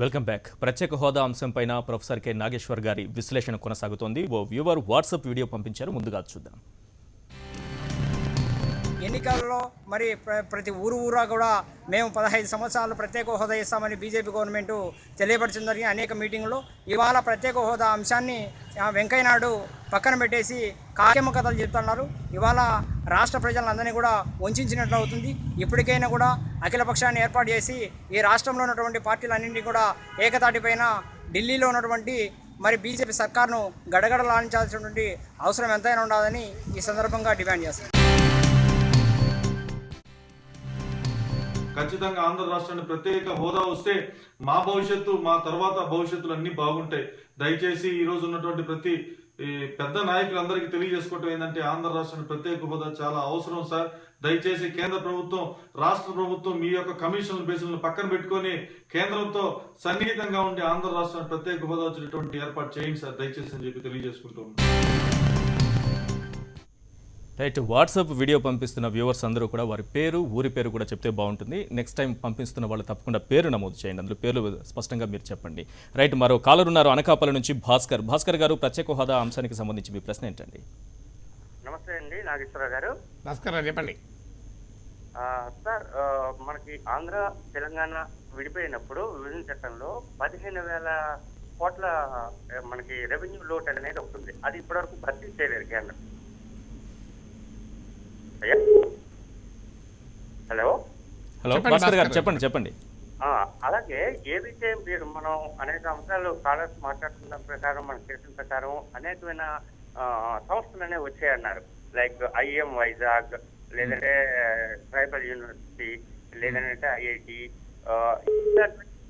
Welcome back. ప్రత్యేక హోదా అంశంపైన professor K Nageshwar గారి విశ్లేషణ కొనసాగుతోంది. ఓ వ్యూవర్ వాట్సాప్ వీడియో పంపించారు, ముందుగా చూద్దాం. ఎన్నికల్లో మరి ప్రతి ఊరా కూడా మేము 15 సంవత్సరాలు ప్రత్యేక హోదా ఇస్తామని బీజేపీ గవర్నమెంట్ తెలియపరచడం జరిగిన అనేక మీటింగులు. ఇవాళ ప్రత్యేక హోదా అంశాన్ని వెంకయ్యనాయుడు పక్కన పెట్టేసి కాకెమ్మ కథలు చెప్తున్నారు. ఇవాళ రాష్ట్ర ప్రజలందరినీ కూడా వంచినట్లు అవుతుంది. ఇప్పటికైనా కూడా అఖిలపక్షాన్ని ఏర్పాటు చేసి ఈ రాష్ట్రంలో ఉన్నటువంటి పార్టీలన్నింటినీ కూడా ఏకతాటిపైన ఢిల్లీలో ఉన్నటువంటి మరి బీజేపీ సర్కార్ను గడగడలాడించాల్సినటువంటి అవసరం ఎంతైనా ఉండాలని ఈ సందర్భంగా డిమాండ్ చేస్తారు. ఖచ్చితంగా ఆంధ్ర రాష్ట్రానికి ప్రత్యేక హోదా వస్తే మా భవిష్యత్తు, మా తర్వాత భవిష్యత్తులు అన్ని బాగుంటాయి. దయచేసి ఈ రోజు ఉన్నటువంటి ప్రతి పెద్ద నాయకులందరికీ తెలియజేసుకోవటం ఏంటంటే ఆంధ్ర రాష్ట్రానికి ప్రత్యేక హోదా చాలా అవసరం సార్. దయచేసి కేంద్ర ప్రభుత్వం, రాష్ట్ర ప్రభుత్వం మీ యొక్క కమిషనల్ బేసులను పక్కన పెట్టుకొని కేంద్రంతో సన్నిహితంగా ఉండి ఆంధ్ర రాష్ట్రానికి ప్రత్యేక హోదా వచ్చేటువంటి ఏర్పాటు చేయండి సార్ దయచేసి అని చెప్పి తెలియజేసుకుంటాం. రైట్, వాట్సాప్ వీడియో పంపిస్తున్న వ్యూవర్స్ అందరూ కూడా వారి పేరు, ఊరి పేరు కూడా చెప్తే బాగుంటుంది. నెక్స్ట్ టైం పంపిస్తున్న వాళ్ళు తప్పకుండా పేరు నమోదు చేయండి, అందులో పేర్లు స్పష్టంగా మీరు చెప్పండి. రైట్, మరో కాలర్ ఉన్నారు అనకాపల్లి నుంచి భాస్కర్ గారు. ప్రత్యేక హోదా అంశానికి సంబంధించి మీ ప్రశ్న ఏంటండి? నమస్తే అండి నాగేశ్వర గారు. భాస్కర్ చెప్పండి సార్. మనకి ఆంధ్ర తెలంగాణ విడిపోయినప్పుడు విభజన చట్టంలో 15,000 కోట్ల మనకి రెవెన్యూ లోట్ అనేది ఒకటి. అది ఇప్పటివరకు భర్తీ చేయలేదు కేంద్రం. హలో భాస్కర్ గారు చెప్పండి. అలాగే ఏదైతే మీరు మనం అనేక అంశాలు కాలర్స్ మాట్లాడుతున్న ప్రకారం మనకు తెలిసిన ప్రకారం అనేకమైన సంస్థలు అనేవి వచ్చాయన్నారు. లైక్ ఐఎం వైజాగ్, లేదంటే ట్రైబల్ యూనివర్సిటీ, లేదంటే ఐఐటి.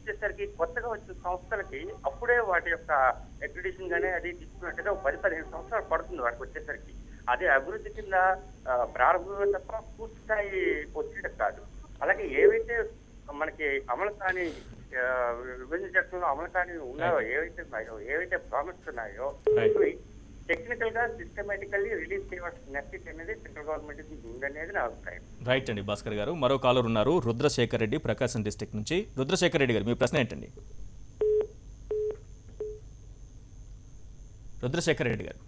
వచ్చేసరికి కొత్తగా వచ్చిన సంస్థలకి అప్పుడే వాటి యొక్క అక్రిడిషన్ గానే అది తీసుకున్నట్టుగా 10-15 సంవత్సరాలు పడుతుంది వాటికి వచ్చేసరికి. అదే అభివృద్ధి కింద ప్రారంభమే తప్ప పూర్తి స్థాయి వచ్చేది కాదు. అలాగే ఏవైతే మనకి అమలు కాని విభజన చట్టంలో అమలు కాని ఉన్నాయో, ఏవైతే ప్రామిస్ ఉన్నాయో టెక్నికల్ గా సిస్టమేటికల్లీ రిలీజ్ చేయవలసిన నెసిటీ అనేది సెంట్రల్ గవర్నమెంట్ ఉందనేది నా అభిప్రాయం. రైట్ అండి భాస్కర్ గారు. మరో కాలర్ ఉన్నారు, రుద్రశేఖర్ రెడ్డి, ప్రకాశం డిస్ట్రిక్ట్ నుంచి. రుద్రశేఖర్ రెడ్డి గారు, మీ ప్రశ్న ఏంటండి? రుద్రశేఖర్ రెడ్డి గారు,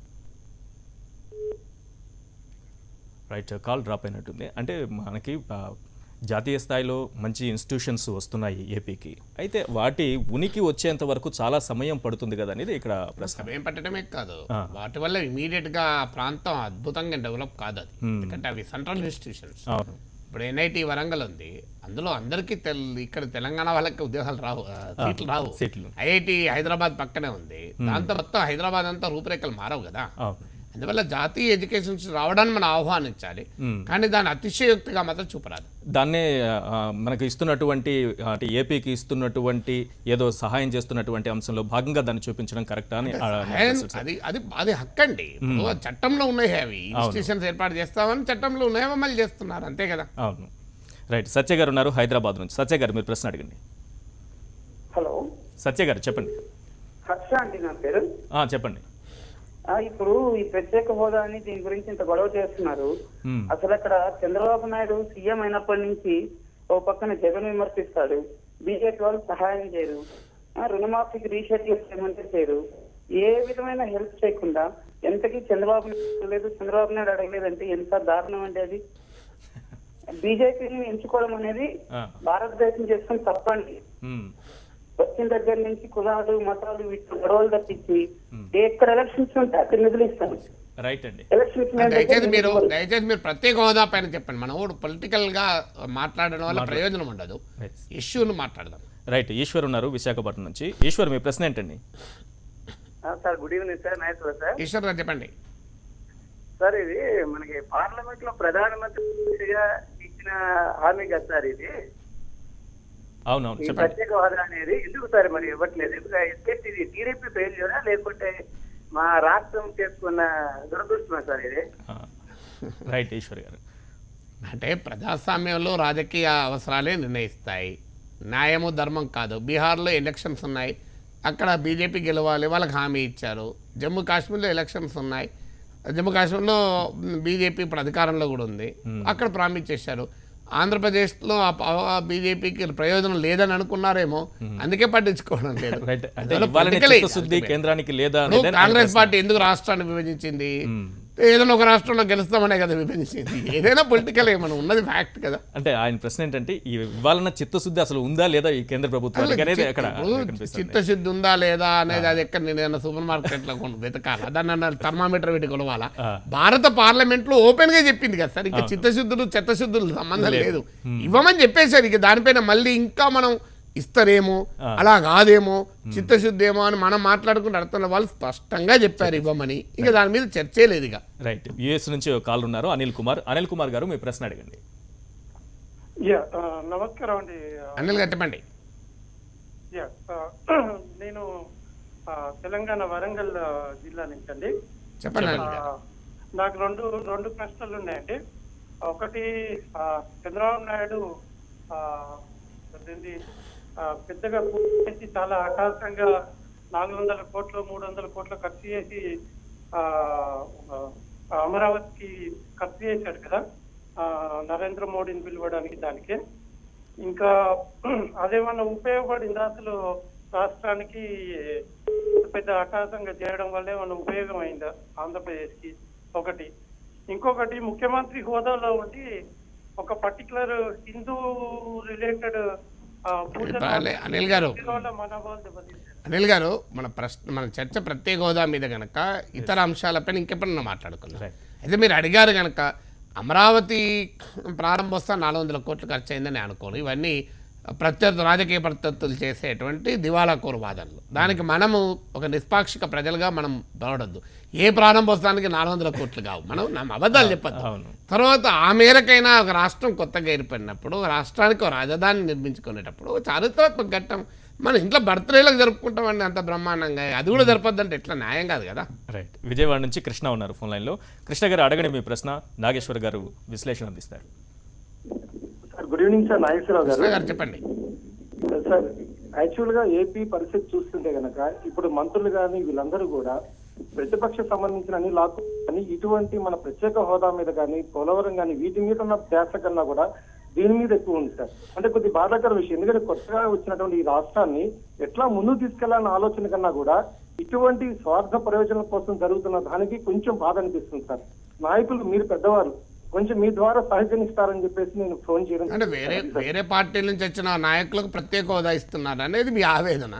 రైట్, కాల్ డ్రాప్ అయినట్టుంది. అంటే మనకి జాతీయ స్థాయిలో మంచి ఇన్స్టిట్యూషన్స్ వస్తున్నాయి ఏపీకి, అయితే వాటి ఉనికి వచ్చేంత వరకు చాలా సమయం పడుతుంది కదా అనేది ఇక్కడ ప్రశ్న. సమయం పట్టడమే కాదు, వాటి వల్ల ఇమీడియట్ గా ప్రాంతం అద్భుతంగా డెవలప్ కాదు. అది ఎందుకంటే అవి సెంట్రల్ ఇన్స్టిట్యూషన్స్. ఇప్పుడు ఎన్ఐటి వరంగల్ ఉంది, అందులో అందరికీ ఇక్కడ తెలంగాణ వాళ్ళకి ఉద్యోగాలు రావు, సీట్లు. ఐఐటి హైదరాబాద్ పక్కనే ఉంది, దాంతో మొత్తం హైదరాబాద్ అంతా రూపురేఖలు మారవు కదా. అందువల్ల జాతీయ ఎడ్యుకేషన్ రావడాన్ని మనం ఆహ్వానించాలి, కానీ దాన్ని అతిశయోక్తిగా మాత్రం చూపరాదు. దాన్నే మనకు ఇస్తున్నటువంటి ఏపీకి ఇస్తున్నటువంటి ఏదో సహాయం చేస్తున్నటువంటి అంశంలో భాగంగా దాన్ని చూపించడం కరెక్టా అని అది హక్కండి. చట్టంలో ఉన్నాయి అవి, ఇన్స్టిట్యూషన్స్ ఏర్పాటు చేస్తామని చట్టంలో ఉన్నాయి, అమలు చేస్తున్నారు, అంతే కదా. అవును. రైట్, సత్య గారు ఉన్నారు హైదరాబాద్ నుంచి. సత్య గారు, మీరు ప్రశ్న అడగండి. హలో సత్య గారు చెప్పండి. హర్ష అండి నా పేరు. చెప్పండి. ఇప్పుడు ఈ ప్రత్యేక హోదా అని దీని గురించి ఇంత గొడవ చేస్తున్నారు. అసలు అక్కడ చంద్రబాబు నాయుడు సీఎం అయినప్పటి నుంచి ఓ పక్కన జగన్ విమర్శిస్తాడు, బీజేపీ వాళ్ళు సహాయం చేయరు, రుణమాఫీకి రీషెడ్యూల్ చేయమంటే చేయరు, ఏ విధమైన హెల్ప్ చేయకుండా ఎంతకీ చంద్రబాబు నాయుడు అడగలేదంటే ఎంత దారుణం అండి అది. బీజేపీని ఎంచుకోవడం అనేది భారతదేశం చేసుకుని తప్పండి. వచ్చిన దగ్గర నుంచి కులాలు మతాలు వీటి గొడవలు తప్పించి ఎక్కడ ఎలక్షన్స్ ఉంటే అక్కడ నిధులు ఇస్తాను. దయచేసి మీరు ప్రత్యేక హోదా పైన చెప్పండి. మనం పొలిటికల్ గా మాట్లాడడం వల్ల ప్రయోజనం ఉండదు, ఇష్యూను మాట్లాడదాం. రైట్, ఈశ్వర్ ఉన్నారు విశాఖపట్నం నుంచి. ఈశ్వర్, మీ ప్రశ్న ఏంటండి? Sir good evening sir. నాయకులు సార్. ఈశ్వర్ గారు చెప్పండి. సార్, ఇది మనకి పార్లమెంట్ లో ప్రధానమంత్రిగా ఇచ్చిన హామీ కదా సార్ ఇది. అవునవును, ప్రత్యేక హోదా అనేది ఎందుకు సార్ మరి ఇవ్వట్లేదు? ఇది టీడీపీ ఫెయిల్యూరా లేకుంటే మా రాష్ట్రం చేసుకున్న దురదృష్టమా సార్ ఇది? రైట్ ఈశ్వర్ గారు. అంటే ప్రజాస్వామ్యంలో రాజకీయ అవసరాలే నిర్ణయిస్తాయి, న్యాయము ధర్మం కాదు. బీహార్లో ఎలక్షన్స్ ఉన్నాయి, అక్కడ బీజేపీ గెలవాలి, వాళ్ళకి హామీ ఇచ్చారు. జమ్మూ కాశ్మీర్లో ఎలక్షన్స్ ఉన్నాయి, జమ్మూ కాశ్మీర్లో బీజేపీ ఇప్పుడు అధికారంలో కూడా ఉంది, అక్కడ ప్రామిస్ చేశారు. ఆంధ్రప్రదేశ్లో బీజేపీకి ప్రయోజనం లేదని అనుకున్నారేమో, అందుకే పట్టించుకోవడం లేదు. రైట్. అంటే అందువల్ల ఇవ్వాలనే politically చిత్తశుద్ధి కేంద్రానికి లేదా ఇప్పుడు అనేది కాంగ్రెస్ పార్టీ ఎందుకు రాష్ట్రాన్ని విభజించింది? ఏదైనా ఒక రాష్ట్రంలో గెలుస్తామనే కదా విభజించింది. ఏదైనా పొలిటికల్ ఏమన్నా ఉన్నది ఫ్యాక్ట్ కదా. అంటే ఆయన ప్రశ్న ఏంటంటే ఈ ఇవ్వాలన్న చిత్తశుద్ధి అసలు ఉందా లేదా ఈ కేంద్ర ప్రభుత్వానికి అనేది అక్కడ కనిపిస్తుంది. చిత్తశుద్ధి ఉందా లేదా అనేది అది ఎక్కడ నేను సూపర్ మార్కెట్ లో వెతకాలా, దాన్ని థర్మామీటర్ పెట్టి కొలవాలా? భారత పార్లమెంట్ లో ఓపెన్ గా చెప్పింది కదా సార్, ఇంకా చిత్తశుద్ధులు చిత్తశుద్ధులు సంబంధం లేదు, ఇవ్వమని చెప్పేశారు. ఇక దానిపైన మళ్ళీ ఇంకా మనం ఇస్తారేమో, అలా కాదేమో, చిత్తశుద్ధి ఏమో అని మనం మాట్లాడుకుంటే అర్థం, వాళ్ళు స్పష్టంగా చెప్పారు ఇవ్వమని. ఇక దాని మీద చర్చే లేదు ఇక. రైట్. యుఎస్ నుంచి ఒక కాల్ ఉన్నారు, అనిల్ కుమార్ గారు, మీ ప్రశ్న అడగండి. నమస్కారం అండి. అనిల్ గారు చెప్పండి. నేను తెలంగాణ వరంగల్ జిల్లా నుంచి అండి. చెప్పండి అనిల్ గారు. నాకు రెండు ప్రశ్నలు ఉన్నాయండి. ఒకటి, చంద్రబాబు నాయుడు పెద్దగా చేసి చాలా ఆకాశంగా 400 కోట్లు 300 కోట్లు ఖర్చు చేసి అమరావతికి ఖర్చు చేశాడు కదా నరేంద్ర మోడీని పిలవడానికి. దానికి ఇంకా అదేమన్నా ఉపయోగపడిందా అసలు రాష్ట్రానికి? పెద్ద ఆకాశంగా చేయడం వల్ల ఏమన్నా ఉపయోగం అయిందా ఆంధ్రప్రదేశ్కి? ఒకటి. ఇంకొకటి, ముఖ్యమంత్రి హోదాలో ఉండి ఒక పర్టికులర్ హిందూ రిలేటెడ్ అనిల్ గారు మన చర్చ ప్రత్యేక హోదా మీద కనుక ఇతర అంశాలపైన ఇంకెప్పుడన్నా మాట్లాడుకున్నాం. అయితే మీరు అడిగారు కనుక అమరావతి ప్రారంభోత్సవం 400 కోట్లు ఖర్చు అయిందని అనుకోను. ఇవన్నీ రాజకీయ ప్రత్యర్థులు చేసేటువంటి దివాళాకోరు వాదనలు. దానికి మనము ఒక నిష్పాక్షిక ప్రజలుగా మనం బలవడద్దు. ఏ ప్రారంభోత్సవానికి 400 కోట్లు కావు, మనం అబద్ధాలు చెప్పద్దు. తర్వాత ఆ మేరకైనా ఒక రాష్ట్రం కొత్తగా ఏర్పడినప్పుడు, రాష్ట్రానికి ఒక రాజధాని నిర్మించుకునేటప్పుడు చారిత్రాత్మక ఘట్టం. మన ఇంట్లో బర్త్డేలకు జరుపుకుంటామండి అంత బ్రహ్మాండంగా, అది కూడా జరపద్దంటే ఎట్లా, న్యాయం కాదు కదా. రైట్. విజయవాడ నుంచి కృష్ణ ఉన్నారు ఫోన్ లైన్లో. కృష్ణ గారు అడగండి మీ ప్రశ్న, నాగేశ్వర్ గారు విశ్లేషణ అందిస్తారు. గుడ్ ఈవినింగ్ సార్, నాగేశ్వరరావు గారు. చెప్పండి సార్. యాక్చువల్ గా ఏపీ పరిస్థితి చూస్తుంటే గనక ఇప్పుడు మంత్రులు కానీ వీళ్ళందరూ కూడా ప్రతిపక్ష సంబంధించిన అన్ని లాక్కు కానీ ఇటువంటి మన ప్రత్యేక హోదా మీద కానీ పోలవరం కానీ వీటి మీద ఉన్న ధ్యాస కన్నా కూడా దీని మీద ఎక్కువ ఉంది సార్. అంటే కొద్ది బాధాకర విషయం, ఎందుకంటే కొత్తగా వచ్చినటువంటి ఈ రాష్ట్రాన్ని ఎట్లా ముందుకు తీసుకెళ్లాలన్న ఆలోచన కన్నా కూడా ఇటువంటి స్వార్థ ప్రయోజనాల కోసం జరుగుతున్న దానికి కొంచెం బాధ అనిపిస్తుంది సార్. నాయకులు మీరు పెద్దవారు, కొంచెం మీ ద్వారా సహకరిస్తారని చెప్పేసి నేను ఫోన్ చేయడం. అంటే వేరే పార్టీల నుంచి వచ్చిన నాయకులకు ప్రత్యేక హోదా ఇస్తున్నారు అనేది మీ ఆవేదన.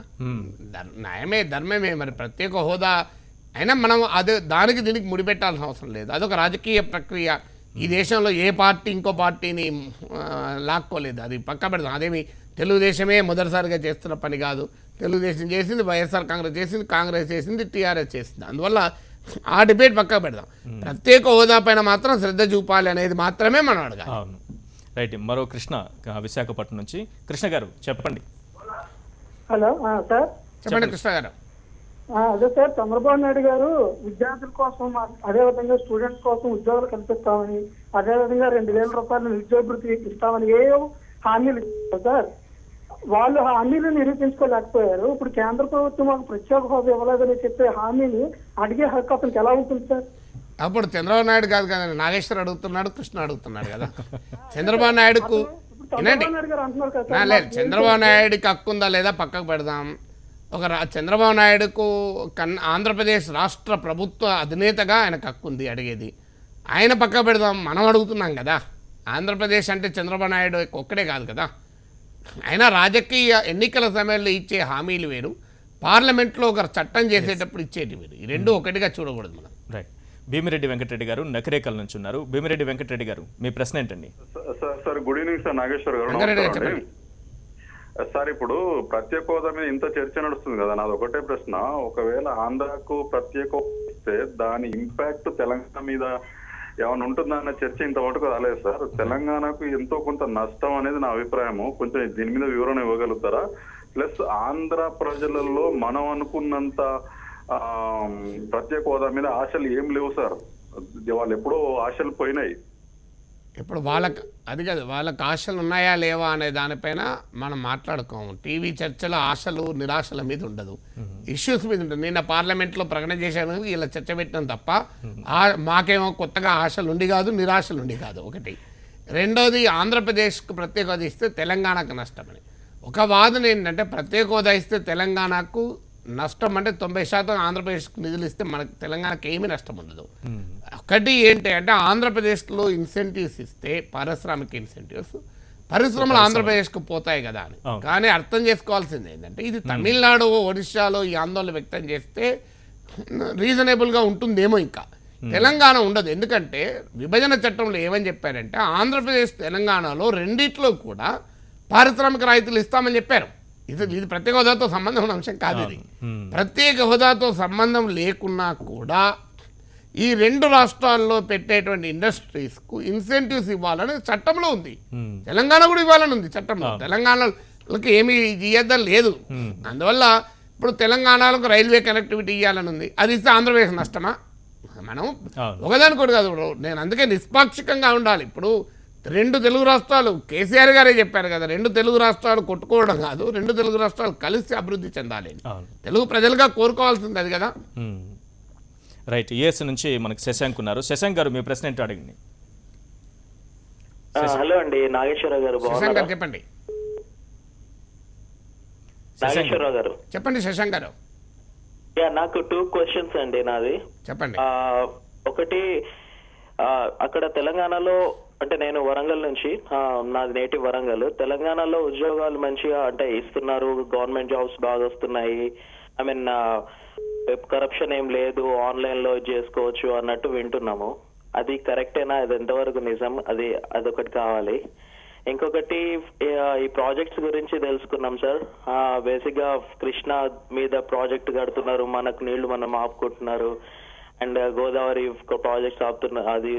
న్యాయమే, ధర్మమే. మరి ప్రత్యేక హోదా అయినా మనం అదే దానికి దీనికి ముడిపెట్టాల్సిన అవసరం లేదు. అదొక రాజకీయ ప్రక్రియ. ఈ దేశంలో ఏ పార్టీ ఇంకో పార్టీని లాక్కోలేదు, అది పక్క పెడతాం. అదేమి తెలుగుదేశమే మొదటిసారిగా చేస్తున్న పని కాదు. తెలుగుదేశం చేసింది, వైఎస్ఆర్ కాంగ్రెస్ చేసింది, కాంగ్రెస్ చేసింది, టీఆర్ఎస్ చేసింది. అందువల్ల ఆ డిబేట్ పక్క పెడదాం. ప్రత్యేక హోదా పైన మాత్రం శ్రద్ధ చూపాలి అనేది మాత్రమే మనం అడగాలి. అవును. రైట్. మరో కృష్ణ విశాఖపట్నం నుంచి. కృష్ణ గారు చెప్పండి. Hello sir. చెప్పండి కృష్ణ గారు. అదే సార్, చంద్రబాబు నాయుడు గారు విద్యార్థుల కోసం, అదేవిధంగా స్టూడెంట్స్ కోసం ఉద్యోగాలు కల్పిస్తామని, అదేవిధంగా 2000 రూపాయలు నిరుద్యోగృతి ఇస్తామని ఏ హామీలు ఇస్తారు సార్. వాళ్ళు హామీలు నిరూపించుకోలేకపోయారు. ఇప్పుడు కేంద్ర ప్రభుత్వం మాకు ప్రత్యేక హోదా ఇవ్వలేదని చెప్పే హామీని అడిగే హక్కు అతనికి ఎలా ఉంటుంది సార్? అప్పుడు చంద్రబాబు నాయుడు కాదు కదా, నాగేశ్వర్ అడుగుతున్నాడు, కృష్ణ అడుగుతున్నాడు కదా. చంద్రబాబు నాయుడుకు లేదు, చంద్రబాబు నాయుడుకి హక్కు ఉందా లేదా పక్కకు పెడదాం. చంద్రబాబు నాయుడుకు ఆంధ్రప్రదేశ్ రాష్ట్ర ప్రభుత్వ అధినేతగా ఆయనకు హక్కు ఉంది అడిగేది. ఆయన పక్క పెడదాం, మనం అడుగుతున్నాం కదా. ఆంధ్రప్రదేశ్ అంటే చంద్రబాబు నాయుడు ఒక్కడే కాదు కదా. అయినా రాజకీయ ఎన్నికల సమయంలో ఇచ్చే హామీలు వేరు, పార్లమెంట్లో ఒక చట్టం చేసేటప్పుడు ఇచ్చేటి వేరు. ఈ రెండు ఒకటిగా చూడకూడదు మనం. రైట్. భీమిరెడ్డి వెంకటరెడ్డి గారు నకరేకల్ నుంచి ఉన్నారు. భీమిరెడ్డి వెంకటరెడ్డి గారు, మీ ప్రశ్న ఏంటండి? Sir good evening sir, Nageshwar garu. Sir, ఇప్పుడు ప్రత్యేక హోదా మీద ఇంత చర్చ నడుస్తుంది కదా, నాది ఒకటే ప్రశ్న. ఒకవేళ ఆంధ్రాకు ప్రత్యేక ఇస్తే దాని ఇంపాక్ట్ తెలంగాణ మీద ఏమైనా ఉంటుందా అన్న చర్చ ఇంతవరకు రాలేదు సార్. తెలంగాణకు ఎంతో కొంత నష్టం అనేది నా అభిప్రాయము. కొంచెం దీని మీద వివరణ ఇవ్వగలుగుతారా? ప్లస్ ఆంధ్ర ప్రజలలో మనం అనుకున్నంత ప్రత్యేక హోదా మీద ఆశలు ఏం లేవు సార్. వాళ్ళు ఎప్పుడో ఆశలు పోయినాయి. ఇప్పుడు వాళ్ళకి అది కాదు, వాళ్ళకి ఆశలు ఉన్నాయా లేవా అనే దానిపైన మనం మాట్లాడుకోము. టీవీ చర్చలో ఆశలు నిరాశల మీద ఉండదు, ఇష్యూస్ మీద ఉంటుంది. నిన్న పార్లమెంట్లో ప్రకటన చేశాను, ఇలా చర్చ పెట్టినాం తప్ప మాకేమో కొత్తగా ఆశలు ఉండి కాదు, నిరాశలు ఉండి కాదు. ఒకటి రెండోది ఆంధ్రప్రదేశ్కు ప్రత్యేక హోదా ఇస్తే తెలంగాణకు నష్టమని. ఒక వాదన ఏంటంటే ప్రత్యేక హోదా ఇస్తే తెలంగాణకు నష్టం అంటే 90% ఆంధ్రప్రదేశ్కు నిధులు ఇస్తే మనకు తెలంగాణకి ఏమీ నష్టం ఉండదు. ఒకటి ఏంటి అంటే ఆంధ్రప్రదేశ్లో ఇన్సెంటివ్స్ ఇస్తే పారిశ్రామిక ఇన్సెంటివ్స్ పరిశ్రమలు ఆంధ్రప్రదేశ్కు పోతాయి కదా అని. కానీ అర్థం చేసుకోవాల్సింది ఏంటంటే ఇది తమిళనాడు ఒడిశాలో ఈ ఆందోళన వ్యక్తం చేస్తే రీజనబుల్గా ఉంటుందేమో, ఇంకా తెలంగాణ ఉండదు. ఎందుకంటే విభజన చట్టంలో ఏమని చెప్పారంటే ఆంధ్రప్రదేశ్ తెలంగాణలో రెండిట్లో కూడా పారిశ్రామిక రాయితీలు ఇస్తామని చెప్పారు. ఇది ప్రత్యేక హోదాతో సంబంధం ఉన్న అంశం కాదు. ఇది ప్రత్యేక హోదాతో సంబంధం లేకున్నా కూడా ఈ రెండు రాష్ట్రాల్లో పెట్టేటువంటి ఇండస్ట్రీస్కు ఇన్సెంటివ్స్ ఇవ్వాలని చట్టంలో ఉంది. తెలంగాణ కూడా ఇవ్వాలని ఉంది చట్టంలో. తెలంగాణకి ఏమీ ఇయ్యద్దని లేదు. అందువల్ల ఇప్పుడు తెలంగాణలో రైల్వే కనెక్టివిటీ ఇవ్వాలని ఉంది. అది ఇస్తే ఆంధ్రప్రదేశ్ నష్టమా? మనం ఒకదానికోటి కాదు. నేను అందుకే నిష్పాక్షికంగా ఉండాలి. ఇప్పుడు రెండు తెలుగు రాష్ట్రాలు కేసీఆర్ గారే చెప్పారు కదా, రెండు తెలుగు రాష్ట్రాలు కొట్టుకోవడం కాదు, రెండు తెలుగు రాష్ట్రాలు కలిసి అభివృద్ధి చెందాలి. తెలుగు ప్రజలుగా కోరుకోవాల్సింది అది కదా. రైట్. యుఎస్ నుంచి మనకి శశాంక్ ఉన్నారు. శశాంక్ గారు మీ ప్రశ్న ఏంటో అడగండి. హలో అండి, నాగేశ్వరరావు గారు. శశాంక్ గారు చెప్పండి. నాగేశ్వరరావు గారు చెప్పండి. శశాంక్ గారు నాకు 2 questions అండి. నాది చెప్పండి. ఒకటి, అక్కడ తెలంగాణలో అంటే నేను వరంగల్ నుంచి, నాది నేటివ్ వరంగల్. తెలంగాణలో ఉద్యోగాలు మంచిగా అంటే ఇస్తున్నారు, గవర్నమెంట్ జాబ్స్ బాగా వస్తున్నాయి. ఐ మీన్ కరప్షన్ ఏం లేదు, ఆన్లైన్ లో చేసుకోవచ్చు అన్నట్టు వింటున్నాము. అది కరెక్టేనా? అది ఎంతవరకు నిజం? అదొకటి కావాలి. ఇంకొకటి, ఈ ప్రాజెక్ట్స్ గురించి తెలుసుకున్నాం సార్. బేసిక్ గా కృష్ణా మీద ప్రాజెక్ట్ కడుతున్నారు, మనకు నీళ్లు మనం ఆపుకుంటున్నారు. అండ్ గోదావరి ప్రాజెక్ట్స్ ఆపుతున్నారు, అది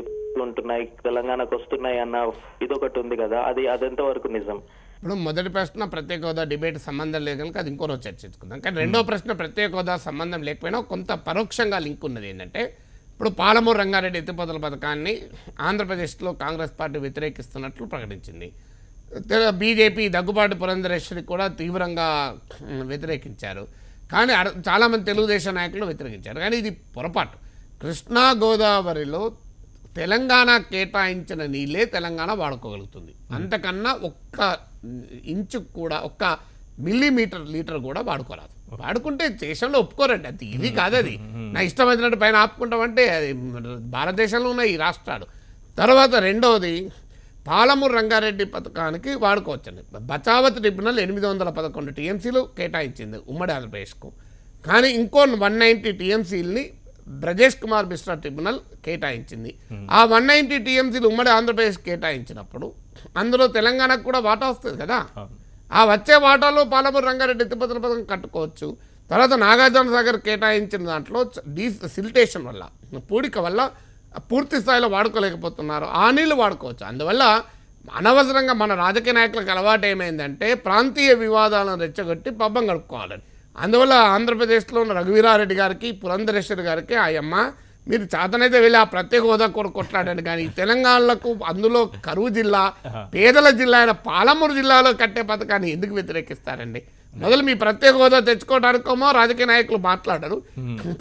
ఉంటున్నాయి, తెలంగాణకు వస్తున్నాయి అన్న ఇదొకటి ఉంది కదా, అదెంత వరకు నిజం? ఇప్పుడు మొదటి ప్రశ్న ప్రత్యేక హోదా డిబేట్ సంబంధం లేదు కనుక అది ఇంకో రోజు చర్చించుకుందాం. కానీ రెండో ప్రశ్న ప్రత్యేక హోదా సంబంధం లేకపోయినా కొంత పరోక్షంగా లింక్ ఉన్నది. ఏంటంటే ఇప్పుడు పాలమూరు రంగారెడ్డి ఎత్తిపోతల పథకాన్ని ఆంధ్రప్రదేశ్లో కాంగ్రెస్ పార్టీ వ్యతిరేకిస్తున్నట్లు ప్రకటించింది. బీజేపీ దగ్గుబాటి పురంధరేశ్వరి కూడా తీవ్రంగా వ్యతిరేకించారు. కానీ చాలామంది తెలుగుదేశం నాయకులు వ్యతిరేకించారు. కానీ ఇది పొరపాటు. కృష్ణా గోదావరిలో తెలంగాణ కేటాయించిన నీళ్ళే తెలంగాణ వాడుకోగలుగుతుంది. అంతకన్నా ఒక్క ఇంచు కూడా, ఒక్క లీటర్ కూడా వాడుకోరాదు. వాడుకుంటే దేశంలో ఒప్పుకోరండి. అది ఇది కాదు. అది నా ఇష్టమైనట్టు పైన ఆపుకుంటామంటే అది భారతదేశంలో ఉన్న ఈ రాష్ట్రాలు. తర్వాత రెండవది, పాలమూరు రంగారెడ్డి పథకానికి వాడుకోవచ్చండి. బచావత్ ట్రిబ్యునల్ 811 టీఎంసీలు కేటాయించింది ఉమ్మడి ఆంధ్రప్రదేశ్కు. కానీ ఇంకో 190 టీఎంసీలని బ్రజేష్ కుమార్ మిశ్రా ట్రిబ్యునల్ కేటాయించింది. ఆ 190 టీఎంసీలు ఉమ్మడి ఆంధ్రప్రదేశ్ కేటాయించినప్పుడు అందులో తెలంగాణకు కూడా వాటా వస్తుంది కదా. ఆ వచ్చే వాటాలో పాలమూరు రంగారెడ్డి ఎత్తిపోతల పథకం కట్టుకోవచ్చు. తర్వాత నాగార్జున సాగర్ కేటాయించిన దాంట్లో సిల్టేషన్ వల్ల, పూడిక వల్ల పూర్తి స్థాయిలో వాడుకోలేకపోతున్నారు. ఆ నీళ్లు వాడుకోవచ్చు. అందువల్ల అనవసరంగా మన రాజకీయ నాయకులకు అలవాటు ఏమైందంటే ప్రాంతీయ వివాదాలను రెచ్చగొట్టి పబ్బం గడుపుకోవాలని. అందువల్ల ఆంధ్రప్రదేశ్లో ఉన్న రఘువీరారెడ్డి గారికి, పురంధరేశ్వరి గారికి, ఆయమ్మ మీరు చేతనైతే వెళ్ళి ఆ ప్రత్యేక హోదా కూడా కొట్లాడండి. కానీ తెలంగాణలకు అందులో కరువు జిల్లా, పేదల జిల్లా అయిన పాలమూరు జిల్లాలో కట్టే పథకాన్ని ఎందుకు వ్యతిరేకిస్తారండి? మొదలు మీ ప్రత్యేక హోదా తెచ్చుకోవడానికేమో రాజకీయ నాయకులు మాట్లాడరు,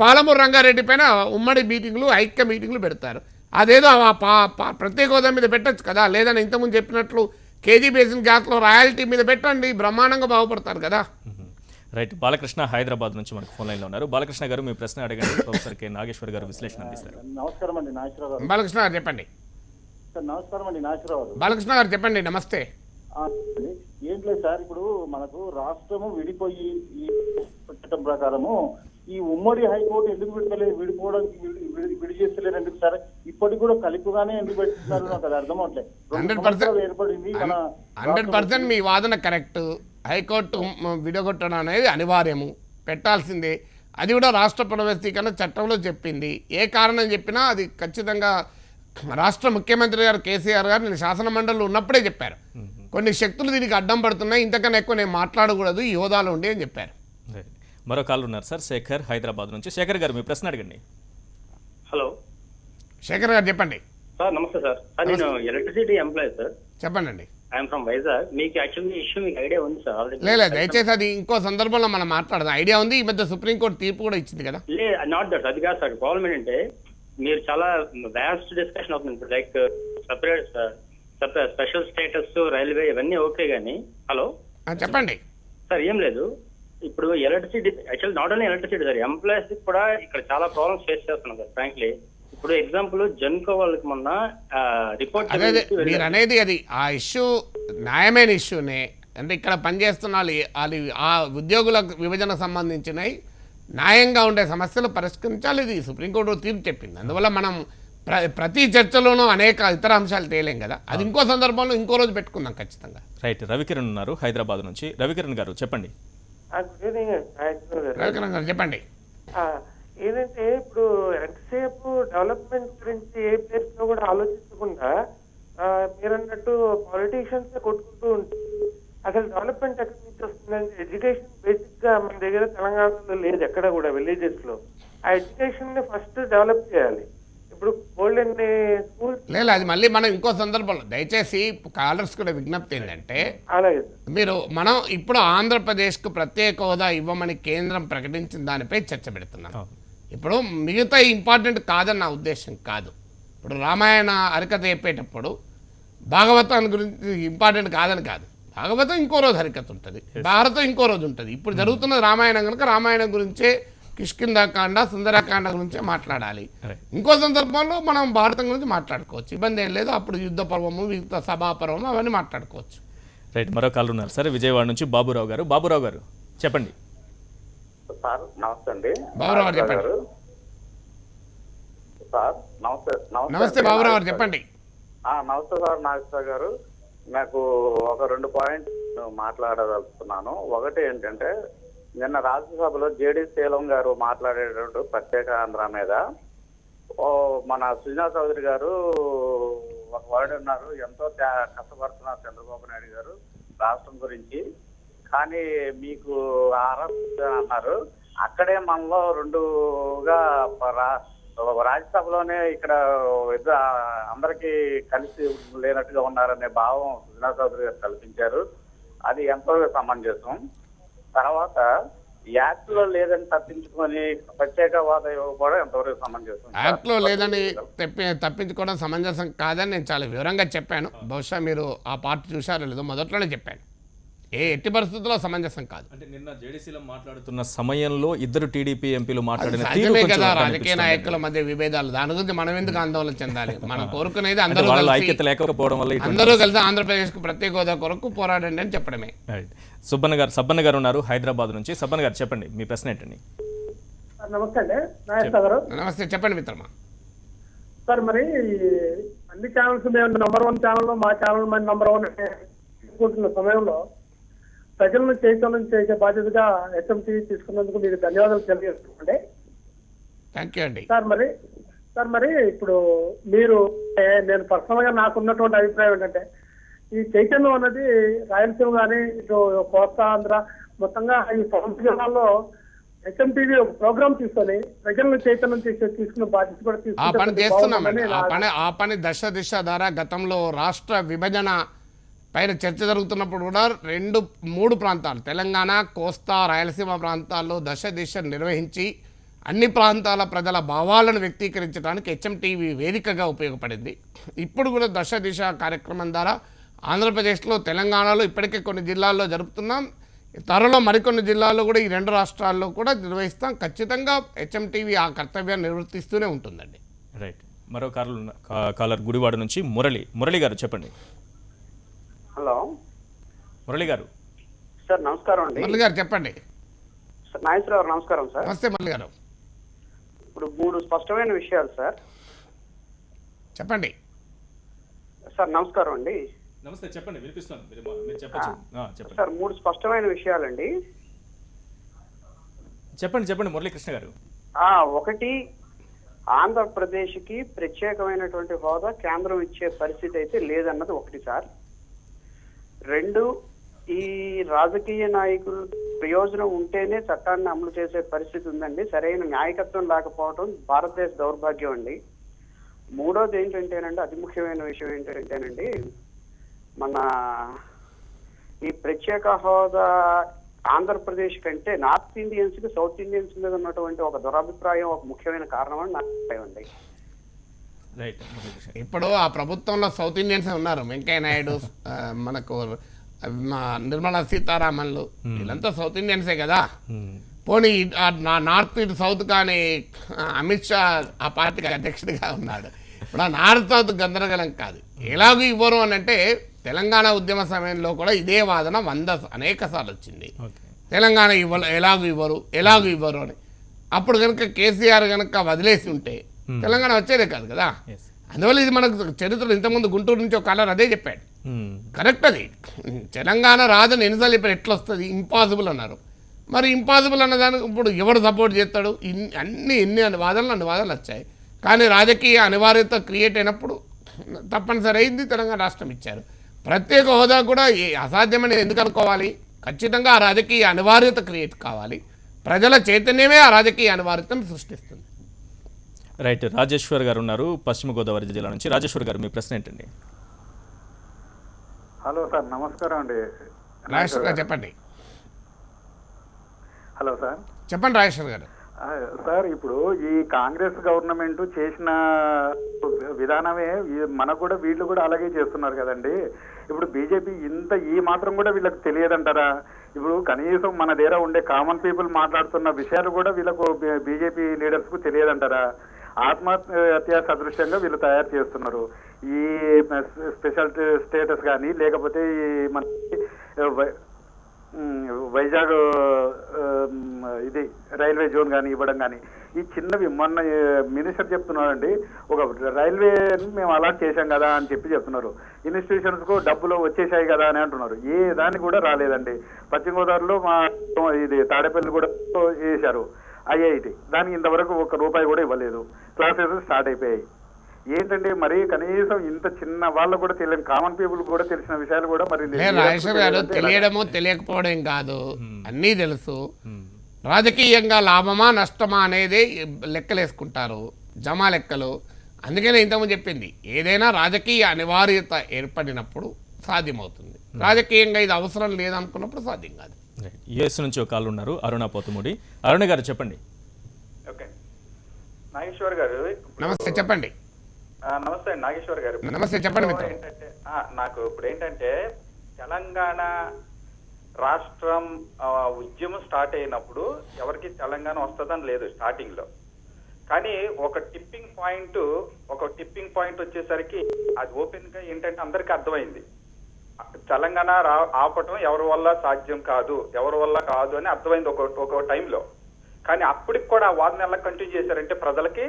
పాలమూరు రంగారెడ్డి పైన ఉమ్మడి మీటింగ్లు, ఐక్య మీటింగ్లు పెడతారు. అదేదో ప్రత్యేక హోదా మీద పెట్టచ్చు కదా. లేదని ఇంతకుముందు చెప్పినట్లు కేజీ బేసిన్ గ్యాస్లో రాయల్టీ మీద పెట్టండి, బ్రహ్మాండంగా బాగుపడతారు కదా. రైట్. బాలకృష్ణ హైదరాబాద్ నుంచి మనకు ఫోన్ లైన్లో ఉన్నారు. బాలకృష్ణ గారు మీ ప్రశ్న అడగండి. ప్రొఫెసర్ కె నాగేశ్వర్ గారు విశ్లేషణ అందిస్తారు. నమస్కారం అండి నాగేశ్వరరావు గారు. బాలకృష్ణ గారు చెప్పండి. నమస్కారం అండి నాగేశ్వరరావు గారు. బాలకృష్ణ గారు చెప్పండి. నమస్తే. ఏం లేదు సార్, ఇప్పుడు మనకు రాష్ట్రము విడిపోయి ఈ చట్టం ప్రకారము ఈ ఉమ్మడి హైకోర్టు ఎందుకు విడతలేదు, విడిపోవడానికి విడి చేస్తలేరు ఎందుకు సార్? ఇప్పటికి కూడా కలిపిగానే ఎందుకు పెట్టుతున్నారు నాకు అది అర్థం అవట్లేదు. 100% మీ వాదన కరెక్ట్. హైకోర్టు విడగొట్టడం అనేది అనివార్యము, పెట్టాల్సిందే. అది కూడా రాష్ట్ర పునర్వ్యవస్థీకరణ చట్టంలో చెప్పింది. ఏ కారణం చెప్పినా అది ఖచ్చితంగా రాష్ట్ర ముఖ్యమంత్రి గారు కేసీఆర్ గారు నేను శాసన మండలిలో ఉన్నప్పుడే చెప్పారు. కొన్ని శక్తులు దీనికి అడ్డం పడుతున్నాయి, ఇంతకన్నా ఎక్కువ నేను మాట్లాడకూడదు ఈ హోదాలో ఉండి అని చెప్పారు. మరో కాల్ ఉన్నారు సార్, శేఖర్ హైదరాబాద్ నుంచి. శేఖర్ గారు మీ ప్రశ్న అడగండి. హలో శేఖర్ గారు చెప్పండి. సార్ నమస్తే సార్. నేను ఎలక్ట్రిసిటీ ఎంప్లాయీ సార్. చెప్పండి అండి. I'm from Vizag. మీకు యాక్చువల్లీ ఇష్యూ మీకు ఐడియా ఉంది సార్ ఆల్రెడీ? లేదు, దయచేసి అది ఇంకో సందర్భంలో మనం మాట్లాడదాం. ఐడియా ఉంది. ఈ మధ్య సుప్రీంకోర్టు తీర్పు కూడా ఇచ్చింది కదా. లేదు, నాట్ దట్. అది కాదు సార్. ప్రాబ్లం ఏంటంటే మీరు చాలా వ్యాస్ట్ డిస్కషన్ అవుతుంది. Like separate sir sir special status railway ఇవన్నీ ఓకే కానీ హలో చెప్పండి సార్. ఏం లేదు, ఇప్పుడు electricity actual not only electricity sir, employees కూడా ఇక్కడ చాలా ప్రాబ్లమ్స్ ఫేస్ చేస్తున్నాం సార్ ఫ్రాంక్లీ. ఇప్పుడు ఎగ్జాంపుల్ జెన్కో వాళ్ళకి మొన్న రిపోర్ట్ మీరు అనేది అది ఆ ఇష్యూ న్యాయమైన ఇష్యూనే. అంటే ఇక్కడ పనిచేస్తున్న వాళ్ళు ఆ ఉద్యోగుల విభజనకు సంబంధించినవి న్యాయంగా ఉండే సమస్యలు పరిష్కరించాలి. ఇది సుప్రీంకోర్టు తీర్పు చెప్పింది. అందువల్ల మనం ప్రతి చర్చలోనూ అనేక ఇతర అంశాలు తేలేం కదా. అది ఇంకో సందర్భంలో ఇంకో రోజు పెట్టుకుందాం ఖచ్చితంగా. రైట్. రవికిరణ్ ఉన్నారు హైదరాబాద్ నుంచి. రవికిరణ్ గారు చెప్పండి. రవికిరణ్ గారు చెప్పండి. ఏంటంటే ఇప్పుడు ఎంతసేపు డెవలప్మెంట్ గురించి ఏ ప్లేస్ లో కూడా ఆలోచించకుండా మీరన్నట్టు పాలిటీషియన్స్ కొట్టుకుంటూ ఉంటారు. అసలు డెవలప్మెంట్ ఎక్కడి నుంచి వస్తుందంటే ఎడ్యుకేషన్ బేసిక్ గా మన దగ్గర తెలంగాణలో లేదు ఎక్కడ కూడా విలేజెస్ లో. ఆ ఎడ్యుకేషన్ ని ఫస్ట్ డెవలప్ చేయాలి. ఇప్పుడు గోల్డెన్ స్కూల్స్ లేదు, అది మళ్ళీ మనం ఇంకో సందర్భంలో దయచేసి కాలర్స్ కూడా విజ్ఞప్తి ఏంటంటే అలాగే మనం ఇప్పుడు ఆంధ్రప్రదేశ్కు ప్రత్యేక హోదా ఇవ్వమని కేంద్రం ప్రకటించిన దానిపై చర్చ పెడుతున్నాం. ఇప్పుడు మిగతా ఇంపార్టెంట్ కాదని నా ఉద్దేశం కాదు. ఇప్పుడు రామాయణ హరికథ చెప్పేటప్పుడు భాగవతాన్ని గురించి ఇంపార్టెంట్ కాదని కాదు. భాగవతం ఇంకో రోజు హరికథ ఉంటుంది, భారతం ఇంకో రోజు ఉంటుంది. ఇప్పుడు జరుగుతున్న రామాయణం కనుక రామాయణం గురించే కిష్కింధాకాండ సుందరకాండ గురించే మాట్లాడాలి. ఇంకో సందర్భంలో మనం భారతం గురించి మాట్లాడుకోవచ్చు, ఇబ్బంది ఏం లేదు. అప్పుడు యుద్ధ పర్వము యుద్ధ సభా పర్వము అవన్నీ మాట్లాడుకోవచ్చు. రైట్. మరో కాల్ ఉన్నారు సార్ విజయవాడ నుంచి బాబురావు గారు. బాబురావు గారు చెప్పండి. సార్ నమస్తే అండి. బాబురావు గారు చెప్పండి. సార్ నమస్తే బాబురావు గారు చెప్పండి. నమస్తే సార్ నాగేశ్వర గారు. నాకు ఒక 2 పాయింట్స్ మాట్లాడదలుచుకున్నాను. ఒకటి ఏంటంటే నిన్న రాజ్యసభలో జేడీ శీలం గారు మాట్లాడేటప్పుడు ప్రత్యేక ఆంధ్ర మీద మన సుజనా చౌదరి గారు ఒక వర్డ్ ఉన్నారు, ఎంతో కష్టపడుతున్నారు చంద్రబాబు నాయుడు గారు రాష్ట్రం గురించి, కానీ మీకు అరెస్ట్ అన్నారు. అక్కడే మనలో 2గా రాజ్యసభలోనే ఇక్కడ అందరికీ కలిసి లేనట్టుగా ఉన్నారనే భావం సుజనా చౌదరి గారు కల్పించారు. అది ఎంతో సమంజసం. తర్వాత యాక్ట్ లో లేదని తప్పించుకొని ప్రత్యేక హోదా ఇవ్వకపోవడం ఎంతవరకు సమంజసం? యాక్ట్ లో లేదని తప్పించుకోవడం సమంజసం కాదని నేను చాలా వివరంగా చెప్పాను. బహుశా మీరు ఆ పార్ట్ చూశారో లేదో మొదట్లోనే చెప్పాను. ఎట్టి పరిస్థితుల్లో సమంజసం కాదు. అంటే నిన్న జేడీసీలో మాట్లాడుతున్న సమయంలో ఇద్దరు టీడీపీ ఎంపీలు మాట్లాడిన కదా రాజకీయ నాయకుల మధ్య విభేదాలు. దాని గురించి మనం ఎందుకు ఆందోళన చెందాలి? మనం కోరుకునేది అందరూ ఐక్యత లేకపోవడం వల్ల అందరూ కలిసి ఆంధ్రప్రదేశ్ కు ప్రత్యేక హోదా కొరకు పోరాడండి అని చెప్పడమే. సబ్బన్న గారు ఉన్నారు హైదరాబాద్ నుంచి. సబ్బన్న గారు చెప్పండి, మీ ప్రశ్న ఏంటండి? నమస్తే అండి నాగేశ్వర గారు. నమస్తే చెప్పండి మిత్రమా. సార్ మరి అన్ని ఛానల్స్ మేము నంబర్ 1 ఛానల్ మా ఛానల్ మరి నంబర్ 1 తీసుకుంటున్న సమయంలో ప్రజలను చైతన్యం చేసే బాధ్యతగా ఎస్ఎంటీ తీసుకున్నందుకు మీకు ధన్యవాదాలు తెలియజేస్తున్నాండి. థ్యాంక్ యూ అండి. సార్ మరి ఇప్పుడు మీరు నేను పర్సనల్ గా నాకున్నటువంటి అభిప్రాయం ఏంటంటే ఈ చైతన్యం అనేది రాయలసీమ కానీ ఇటు కోస్తా ఆంధ్ర మొత్తంగా ఈ సొంత జిల్లాల్లో ఎస్ఎంటీవీ ఒక ప్రోగ్రామ్ తీసుకొని ప్రజలను చైతన్యం తీసుకున్న బాధ్యత కూడా తీసుకున్నాం. ఆ పని దశ దిశ ద్వారా గతంలో రాష్ట్ర విభజన పైన చర్చ జరుగుతున్నప్పుడు కూడా 2-3 ప్రాంతాలు తెలంగాణ కోస్తా రాయలసీమ ప్రాంతాల్లో దశ దిశ నిర్వహించి అన్ని ప్రాంతాల ప్రజల భావాలను వ్యక్తీకరించడానికి హెచ్ఎంటీవీ వేదికగా ఉపయోగపడింది. ఇప్పుడు కూడా దశ దిశ కార్యక్రమం ద్వారా ఆంధ్రప్రదేశ్లో తెలంగాణలో ఇప్పటికే కొన్ని జిల్లాల్లో జరుపుతున్నాం. త్వరలో మరికొన్ని జిల్లాల్లో కూడా ఈ 2 రాష్ట్రాల్లో కూడా నిర్వహిస్తాం. ఖచ్చితంగా హెచ్ఎంటీవీ ఆ కర్తవ్యాన్ని నిర్వర్తిస్తూనే ఉంటుందండి. రైట్. మరో కాలర్ గుడివాడ నుంచి మురళి గారు చెప్పండి. హలో మురళి గారు. సార్ నమస్కారం అండి. మురళి గారు చెప్పండి. సార్ నాగేశ్వర గారు నమస్కారం సార్. నమస్తే మురళి గారు. ఇప్పుడు 3 స్పష్టమైన విషయాలు సార్. చెప్పండి సార్. నమస్కారం అండి. నమస్తే చెప్పండి, వినిపిస్తాను, మీరు చెప్పండి సార్. 3 స్పష్టమైన విషయాలండి. చెప్పండి మురళీకృష్ణ గారు. ఒకటి, ఆంధ్రప్రదేశ్కి ప్రత్యేకమైనటువంటి హోదా కేంద్రం ఇచ్చే పరిస్థితి అయితే లేదన్నది ఒకటి సార్. 2, ఈ రాజకీయ నాయకులు ప్రయోజనం ఉంటేనే చట్టాన్ని అమలు చేసే పరిస్థితి ఉందండి. సరైన న్యాయకత్వం లేకపోవడం భారతదేశ దౌర్భాగ్యం అండి. 3వది ఏంటంటేనండి, అతి ముఖ్యమైన విషయం ఏంటంటేనండి, మన ఈ ప్రత్యేక హోదా ఆంధ్రప్రదేశ్ కంటే నార్త్ ఇండియన్స్ కి సౌత్ ఇండియన్స్ మీద ఉన్నటువంటి ఒక దురభిప్రాయం ఒక ముఖ్యమైన కారణం అని నా అభిప్రాయం అండి. రైట్. ఇప్పుడు ఆ ప్రభుత్వంలో సౌత్ ఇండియన్స్ ఉన్నారు, వెంకయ్య నాయుడు, మనకు నిర్మలా సీతారామన్లు, వీళ్ళంతా సౌత్ ఇండియన్సే కదా. పోనీ నార్త్ ఇటు సౌత్ కానీ అమిత్ షా ఆ పార్టీకి అధ్యక్షుడిగా ఉన్నాడు. ఇప్పుడు ఆ నార్త్ సౌత్ గందరగోళం కాదు. ఎలాగూ ఇవ్వరు అని అంటే తెలంగాణ ఉద్యమ సమయంలో కూడా ఇదే వాదన అనేక సార్లు వచ్చింది. తెలంగాణ ఎలాగూ ఇవ్వరు అని. అప్పుడు కనుక కేసీఆర్ కనుక వదిలేసి ఉంటే తెలంగాణ వచ్చేదే కాదు కదా. అందువల్ల ఇది మనకు చరిత్రలో ఇంతకుముందు గుంటూరు నుంచి ఒక కలర్ అదే చెప్పాడు. కరెక్ట్, అది తెలంగాణ రాదని ఎన్నిసార్లు చెప్పారు, ఎట్లా వస్తుంది, ఇంపాసిబుల్ అన్నారు. మరి ఇంపాసిబుల్ అన్నదానికి ఇప్పుడు ఎవరు సపోర్ట్ చేస్తాడు? ఎన్ని వాదనలు వచ్చాయి. కానీ రాజకీయ అనివార్యత క్రియేట్ అయినప్పుడు తప్పనిసరి అయింది, తెలంగాణ రాష్ట్రం ఇచ్చారు. ప్రత్యేక హోదా కూడా అసాధ్యమని ఎందుకు అనుకోవాలి? ఖచ్చితంగా ఆ రాజకీయ అనివార్యత క్రియేట్ కావాలి. ప్రజల చైతన్యమే ఆ రాజకీయ అనివార్యతను సృష్టిస్తుంది. రైట్. రాజేశ్వర్ గారు ఉన్నారు పశ్చిమ గోదావరి జిల్లా నుంచి. రాజేశ్వర్ గారు, మీ ప్రశ్న ఏంటండి? హలో సార్, నమస్కారం అండి. రాజేశ్వర్ గారు చెప్పండి. హలో సార్ చెప్పండి రాజేశ్వర్ గారు. సార్, ఇప్పుడు ఈ కాంగ్రెస్ గవర్నమెంట్ చేసిన విధానమే మనకు కూడా వీళ్ళు కూడా అలాగే చేస్తున్నారు కదండి. ఇప్పుడు బీజేపీ ఈ మాత్రం కూడా వీళ్ళకి తెలియదంటారా? ఇప్పుడు కనీసం మన దగ్గర ఉండే కామన్ పీపుల్ మాట్లాడుతున్న విషయాలు కూడా వీళ్ళకు బీజేపీ లీడర్స్కు తెలియదంటారా? ఆత్మహత్య సదృశ్యంగా వీళ్ళు తయారు చేస్తున్నారు. ఈ స్పెషల్ స్టేటస్ కానీ, లేకపోతే ఈ మన వైజాగ్ ఇది రైల్వే జోన్ కానీ ఇవ్వడం కానీ, ఈ చిన్నవి మొన్న మినిస్టర్ చెప్తున్నారండి, ఒక రైల్వే మేము అలాట్ చేశాం కదా అని చెప్తున్నారు. ఇన్స్టిట్యూషన్స్కు డబ్బులు వచ్చేసాయి కదా అని అంటున్నారు. ఏ దానికి కూడా రాలేదండి. పశ్చిమ గోదావరిలో మా ఇది తాడేపల్లి కూడా వేశారు ఐఐటి, దానికి ఇంతవరకు ₹1 కూడా ఇవ్వలేదు. క్లాసెస్ స్టార్ట్ అయిపోయాయి. ఏంటంటే మరి కనీసం ఇంత చిన్న వాళ్ళు కూడా తెలియని కామన్ పీపుల్ కూడా తెలిసిన విషయాలు కూడా మరి రాజేశ్వర్ గారు, తెలియడమో తెలియకపోవడం కాదు, అన్నీ తెలుసు. రాజకీయంగా లాభమా నష్టమా అనేది లెక్కలేసుకుంటారు, జమా లెక్కలు. అందుకనే ఇంతకుముందు చెప్పింది, ఏదైనా రాజకీయ అనివార్యత ఏర్పడినప్పుడు సాధ్యమవుతుంది. రాజకీయంగా ఇది అవసరం లేదనుకున్నప్పుడు సాధ్యం కాదు. యుఎస్ నుంచి ఒక కాల్ ఉన్నారు, అరుణ పోతుమూడి. అరుణ గారు చెప్పండి. ఓకే, నాగేశ్వర్ గారు నమస్తే, చెప్పండి. నమస్తే నాగేశ్వర్ గారు. నమస్తే, చెప్పండి. ఏంటంటే నాకు ఇప్పుడు ఏంటంటే తెలంగాణ రాష్ట్రం ఉద్యమం స్టార్ట్ అయినప్పుడు ఎవరికి తెలంగాణ వస్తుందని లేదు స్టార్టింగ్ లో. కానీ ఒక టిప్పింగ్ పాయింట్ వచ్చేసరికి అది ఓపెన్ గా ఏంటంటే అందరికీ అర్థమైంది, తెలంగాణ ఆపటం ఎవరి వల్ల సాధ్యం కాదు, ఎవరి వల్ల కాదు అని అర్థమైంది ఒక టైంలో. కానీ అప్పటికి కూడా వాదన ఎలా కంటిన్యూ చేశారంటే ప్రజలకి,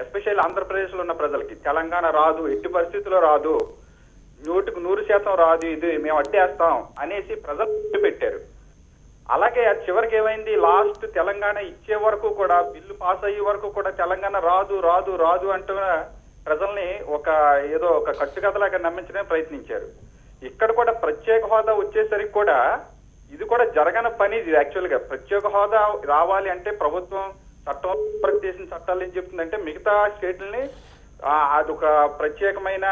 ఎస్పెషల్లీ ఆంధ్రప్రదేశ్ లో ఉన్న ప్రజలకి, తెలంగాణ రాదు, ఎట్టి పరిస్థితుల్లో రాదు, 100% రాదు, ఇది మేము అడ్డేస్తాం అనేసి ప్రజలు పెట్టారు. అలాగే చివరికి ఏమైంది, లాస్ట్ తెలంగాణ ఇచ్చే వరకు కూడా, బిల్లు పాస్ అయ్యే వరకు కూడా తెలంగాణ రాదు రాదు రాదు అంటున్న ప్రజల్ని ఏదో ఒక కట్టుకథలాగా నమ్మించడానికి ప్రయత్నించారు. ఇక్కడ కూడా ప్రత్యేక హోదా వచ్చేసరికి కూడా ఇది కూడా జరగని పని. ఇది యాక్చువల్ గా ప్రత్యేక హోదా రావాలి అంటే ప్రభుత్వం చట్టం చేసిన చట్టాలు ఏం చెప్తుందంటే మిగతా స్టేట్లని అదొక ప్రత్యేకమైన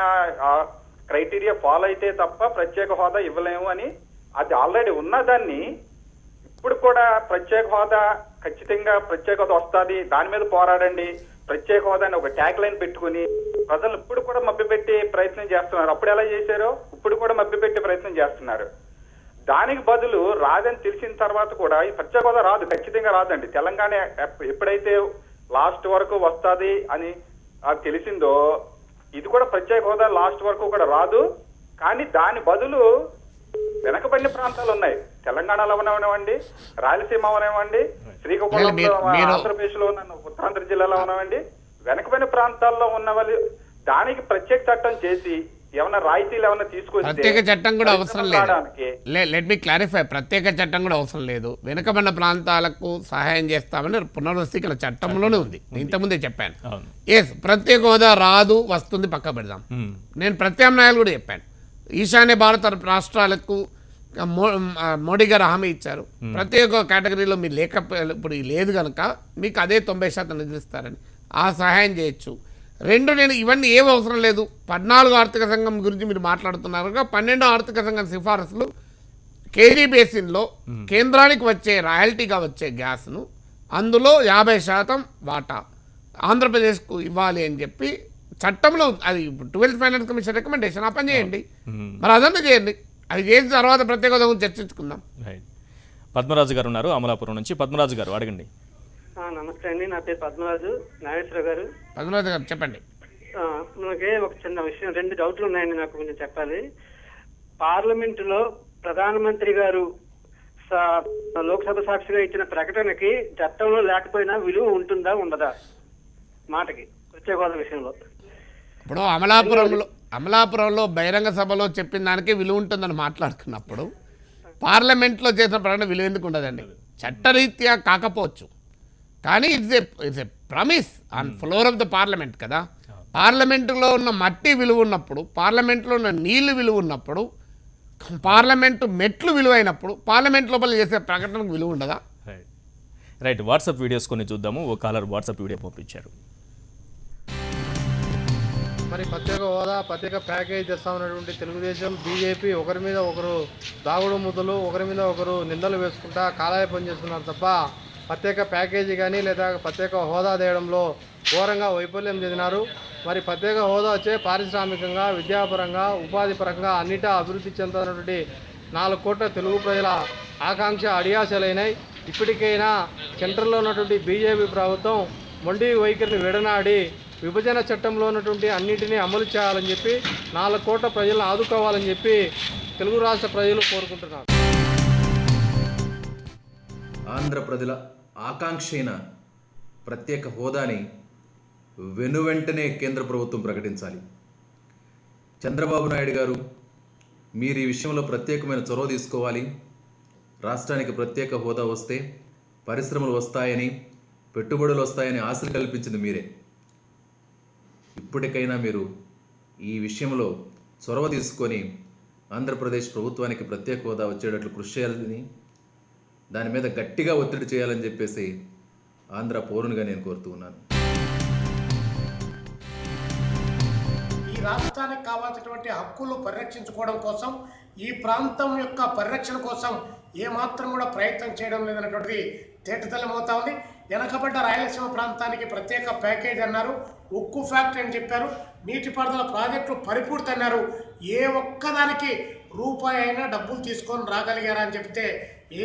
క్రైటీరియా ఫాలో అయితే తప్ప ప్రత్యేక హోదా ఇవ్వలేము అని. అది ఆల్రెడీ ఉన్నదాన్ని ఇప్పుడు కూడా ప్రత్యేక హోదా, ఖచ్చితంగా ప్రత్యేక హోదా వస్తుంది, దాని మీద పోరాడండి, ప్రత్యేక హోదాని ఒక ట్యాగ్ లైన్ పెట్టుకుని ప్రజలు ఇప్పుడు కూడా మభ్యపెట్టే ప్రయత్నం చేస్తున్నారు. అప్పుడు ఎలా చేశారో ఇప్పుడు కూడా మభ్యపెట్టే ప్రయత్నం చేస్తున్నారు. దానికి బదులు రాదని తెలిసిన తర్వాత కూడా ఈ ప్రత్యేక హోదా రాదు, ఖచ్చితంగా రాదండి. తెలంగాణ ఎప్పుడైతే లాస్ట్ వరకు వస్తుంది అని తెలిసిందో ఇది కూడా ప్రత్యేక హోదా లాస్ట్ వరకు కూడా రాదు. కానీ దాని బదులు వెనకబడిన ప్రాంతాలు ఉన్నాయి, తెలంగాణలో అవనివ్వండి, రాయలసీమ అవనివ్వండి, శ్రీకాకుళంలో, ఆంధ్రప్రదేశ్ లో ఉన్న ఉత్తరాంధ్ర జిల్లాలో ఉన్నవండి, వెనకబడిన ప్రాంతాల్లో ఉన్న వాళ్ళు దానికి ప్రత్యేక చట్టం చేసి ఏమైనా రాయితీలు ఏమైనా తీసుకొచ్చి ప్రత్యేక చట్టం కూడా అవసరం లేదు. లెట్ మీ క్లారిఫై, ప్రత్యేక చట్టం కూడా అవసరం లేదు. వెనుకబడిన ప్రాంతాలకు సహాయం చేస్తామని పునర్వస్థీకరణ చట్టంలోనే ఉంది. ఇంతకుముందే చెప్పాను. ఎస్, ప్రత్యేక హోదా రాదు, వస్తుంది, పక్క పెడదాం. నేను ప్రత్యామ్నాయాలు కూడా చెప్పాను. ఈశాన్య భారత రాష్ట్రాలకు మోడీ గారు హామీ ఇచ్చారు, ప్రత్యేక కేటగిరీలో మీరు ఇప్పుడు లేదు కనుక మీకు అదే 90% నిధులిస్తారని, ఆ సహాయం చేయొచ్చు. నేను ఇవన్నీ ఏం అవసరం లేదు. 14 ఆర్థిక సంఘం గురించి మీరు మాట్లాడుతున్నారు, 12వ ఆర్థిక సంఘం సిఫారసులు కేజీ బేసిన్లో కేంద్రానికి వచ్చే రాయల్టీగా వచ్చే గ్యాస్ను అందులో 50% వాటా ఆంధ్రప్రదేశ్కు ఇవ్వాలి అని చెప్పి చట్టంలో అది 12th ఫైనాన్స్ కమిషన్ రికమెండేషన్ ఆ పని చేయండి, మరి అదన్నా చేయండి. అది చేసిన తర్వాత ప్రత్యేక హోదా గురించి చర్చించుకుందాం. రైట్. పద్మరాజు గారు ఉన్నారు అమలాపురం నుంచి. పద్మరాజు గారు అడగండి. నమస్తే అండి, నా పేరు పద్మరాజు. నాగేశ్వర గారు. పద్మరాజు గారు చెప్పండి. మనకి ఒక చిన్న విషయం, 2 డౌట్లు ఉన్నాయండి, నాకు కొంచెం చెప్పాలి. పార్లమెంటులో ప్రధానమంత్రి గారు లోక్సభ సాక్షిగా ఇచ్చిన ప్రకటనకి చట్టంలో లేకపోయినా విలువ ఉంటుందా ఉండదా మాటకి ప్రత్యేక హోదా విషయంలో? ఇప్పుడు అమలాపురంలో బహిరంగ సభలో చెప్పిన దానికి విలువ ఉంటుందని మాట్లాడుకున్నప్పుడు పార్లమెంట్లో చేసిన ప్రకటన విలువ ఎందుకు ఉండదండి? చట్టరీత్యా కాకపోవచ్చు, కానీ it's a promise on floor of the parliament కదా. పార్లమెంటులో ఉన్న మట్టి విలువ ఉన్నప్పుడు, పార్లమెంట్లో ఉన్న నీళ్లు విలువ ఉన్నప్పుడు, పార్లమెంటు మెట్లు విలువైనప్పుడు పార్లమెంట్ లోపల చేసే ప్రకటనకు విలువ ఉండదా? రైట్. వాట్సాప్ వీడియోస్ కొన్ని చూద్దాము. ఓ కాలర్ వాట్సాప్ వీడియో పంపించారు. మరి ప్రత్యేక హోదా, ప్రత్యేక ప్యాకేజ్ తెస్తా ఉన్నటువంటి తెలుగుదేశం, బీజేపీ ఒకరి మీద ఒకరు దాగుడు ముద్దలు, ఒకరి మీద ఒకరు నిందలు వేసుకుంటా కాలాయపం చేస్తున్నారు తప్ప ప్రత్యేక ప్యాకేజీ కానీ లేదా ప్రత్యేక హోదా తేయడంలో ఘోరంగా వైఫల్యం చెందినారు. మరి ప్రత్యేక హోదా వచ్చే పారిశ్రామికంగా, విద్యాపరంగా, ఉపాధి పరంగా అన్నిటా అభివృద్ధి చెందుతున్నటువంటి 4 కోట్ల తెలుగు ప్రజల ఆకాంక్ష అడియాసలైనాయి. ఇప్పటికైనా సెంట్రల్లో ఉన్నటువంటి బీజేపీ ప్రభుత్వం మొండి వైఖరిని విడనాడి విభజన చట్టంలో ఉన్నటువంటి అన్నింటినీ అమలు చేయాలని చెప్పి 4 కోట్ల ప్రజలను ఆదుకోవాలని చెప్పి తెలుగు రాష్ట్ర ప్రజలు కోరుకుంటున్నారు. ఆంధ్ర ప్రజల ఆకాంక్ష అయిన ప్రత్యేక హోదాని వెనువెంటనే కేంద్ర ప్రభుత్వం ప్రకటించాలి. చంద్రబాబు నాయుడు గారు, మీరు ఈ విషయంలో ప్రత్యేకమైన చొరవ తీసుకోవాలి. రాష్ట్రానికి ప్రత్యేక హోదా వస్తే పరిశ్రమలు వస్తాయని, పెట్టుబడులు వస్తాయని ఆశలు కల్పించింది మీరే. ఇప్పటికైనా మీరు ఈ విషయంలో చొరవ తీసుకొని ఆంధ్రప్రదేశ్ ప్రభుత్వానికి ప్రత్యేక హోదా వచ్చేటట్లు కృషి చేయాలని, దాని మీద గట్టిగా ఒత్తిడి చేయాలని చెప్పేసి ఆంధ్ర పౌరునిగా నేను కోరుతూ ఉన్నాను. ఈ రాష్ట్రానికి కావాల్సినటువంటి హక్కులు పరిరక్షించుకోవడం కోసం, ఈ ప్రాంతం యొక్క పరిరక్షణ కోసం ఏమాత్రం కూడా ప్రయత్నం చేయడం లేదన్నటువంటిది తేటతెల్లమవుతా ఉంది. వెనకబడ్డ రాయలసీమ ప్రాంతానికి ప్రత్యేక ప్యాకేజ్ అన్నారు, ఉక్కు ఫ్యాక్టరీ అని చెప్పారు, నీటిపారుదల ప్రాజెక్టులు పరిపూర్తి అన్నారు. ఏ ఒక్కదానికి రూపాయి అయినా డబ్బులు తీసుకొని రాగలిగారా అని చెప్తే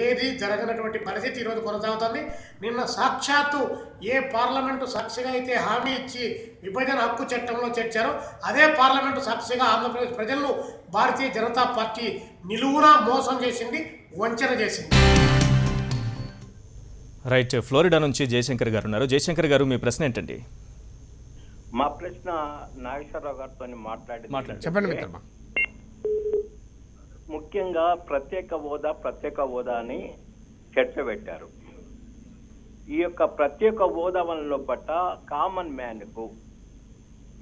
ఏది జరగనటువంటి పరిస్థితి ఈరోజు కొనసాగుతుంది. నిన్న సాక్షాత్తు ఏ పార్లమెంటు సాక్షిగా అయితే హామీ ఇచ్చి విభజన హక్కు చట్టంలో చేర్చారో అదే పార్లమెంటు సాక్షిగా ఆంధ్రప్రదేశ్ ప్రజలను భారతీయ జనతా పార్టీ నిలువునా మోసం చేసింది, వంచన చేసింది. రైట్. ఫ్లోరిడా నుంచి జయశంకర్ గారు ఉన్నారు. జయశంకర్ గారు, మీ ప్రశ్న ఏంటండి? మా ప్రశ్న నాగేశ్వరరావు గారితో మాట్లాడి చెప్పండి. ముఖ్యంగా ప్రత్యేక హోదా అని చర్చ పెట్టారు. ఈ యొక్క ప్రత్యేక హోదా వల్ల పట్ల కామన్ మ్యాన్కు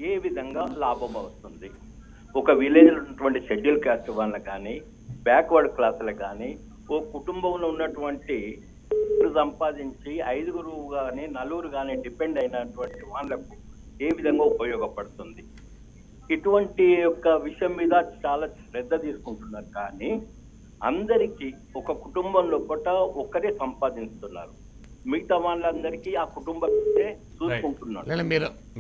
ఏ విధంగా లాభం వస్తుంది? ఒక విలేజ్ ఉన్నటువంటి షెడ్యూల్ కాస్ట్ వాళ్ళకి కానీ, బ్యాక్వర్డ్ క్లాసులకు కానీ, ఓ కుటుంబంలో ఉన్నటువంటి సంపాదించి 5 కానీ 4 కానీ డిపెండ్ అయినటువంటి వాళ్ళకు ఏ విధంగా ఉపయోగపడుతుంది? ఇటువంటి యొక్క విషయం మీద చాలా శ్రద్ధ తీసుకుంటున్నారు. కానీ అందరికీ ఒక కుటుంబంలో పూట ఒక్కరే సంపాదిస్తున్నారు, మిగతా వాళ్ళందరికీ ఆ కుటుంబమే చూసుకుంటున్నారు.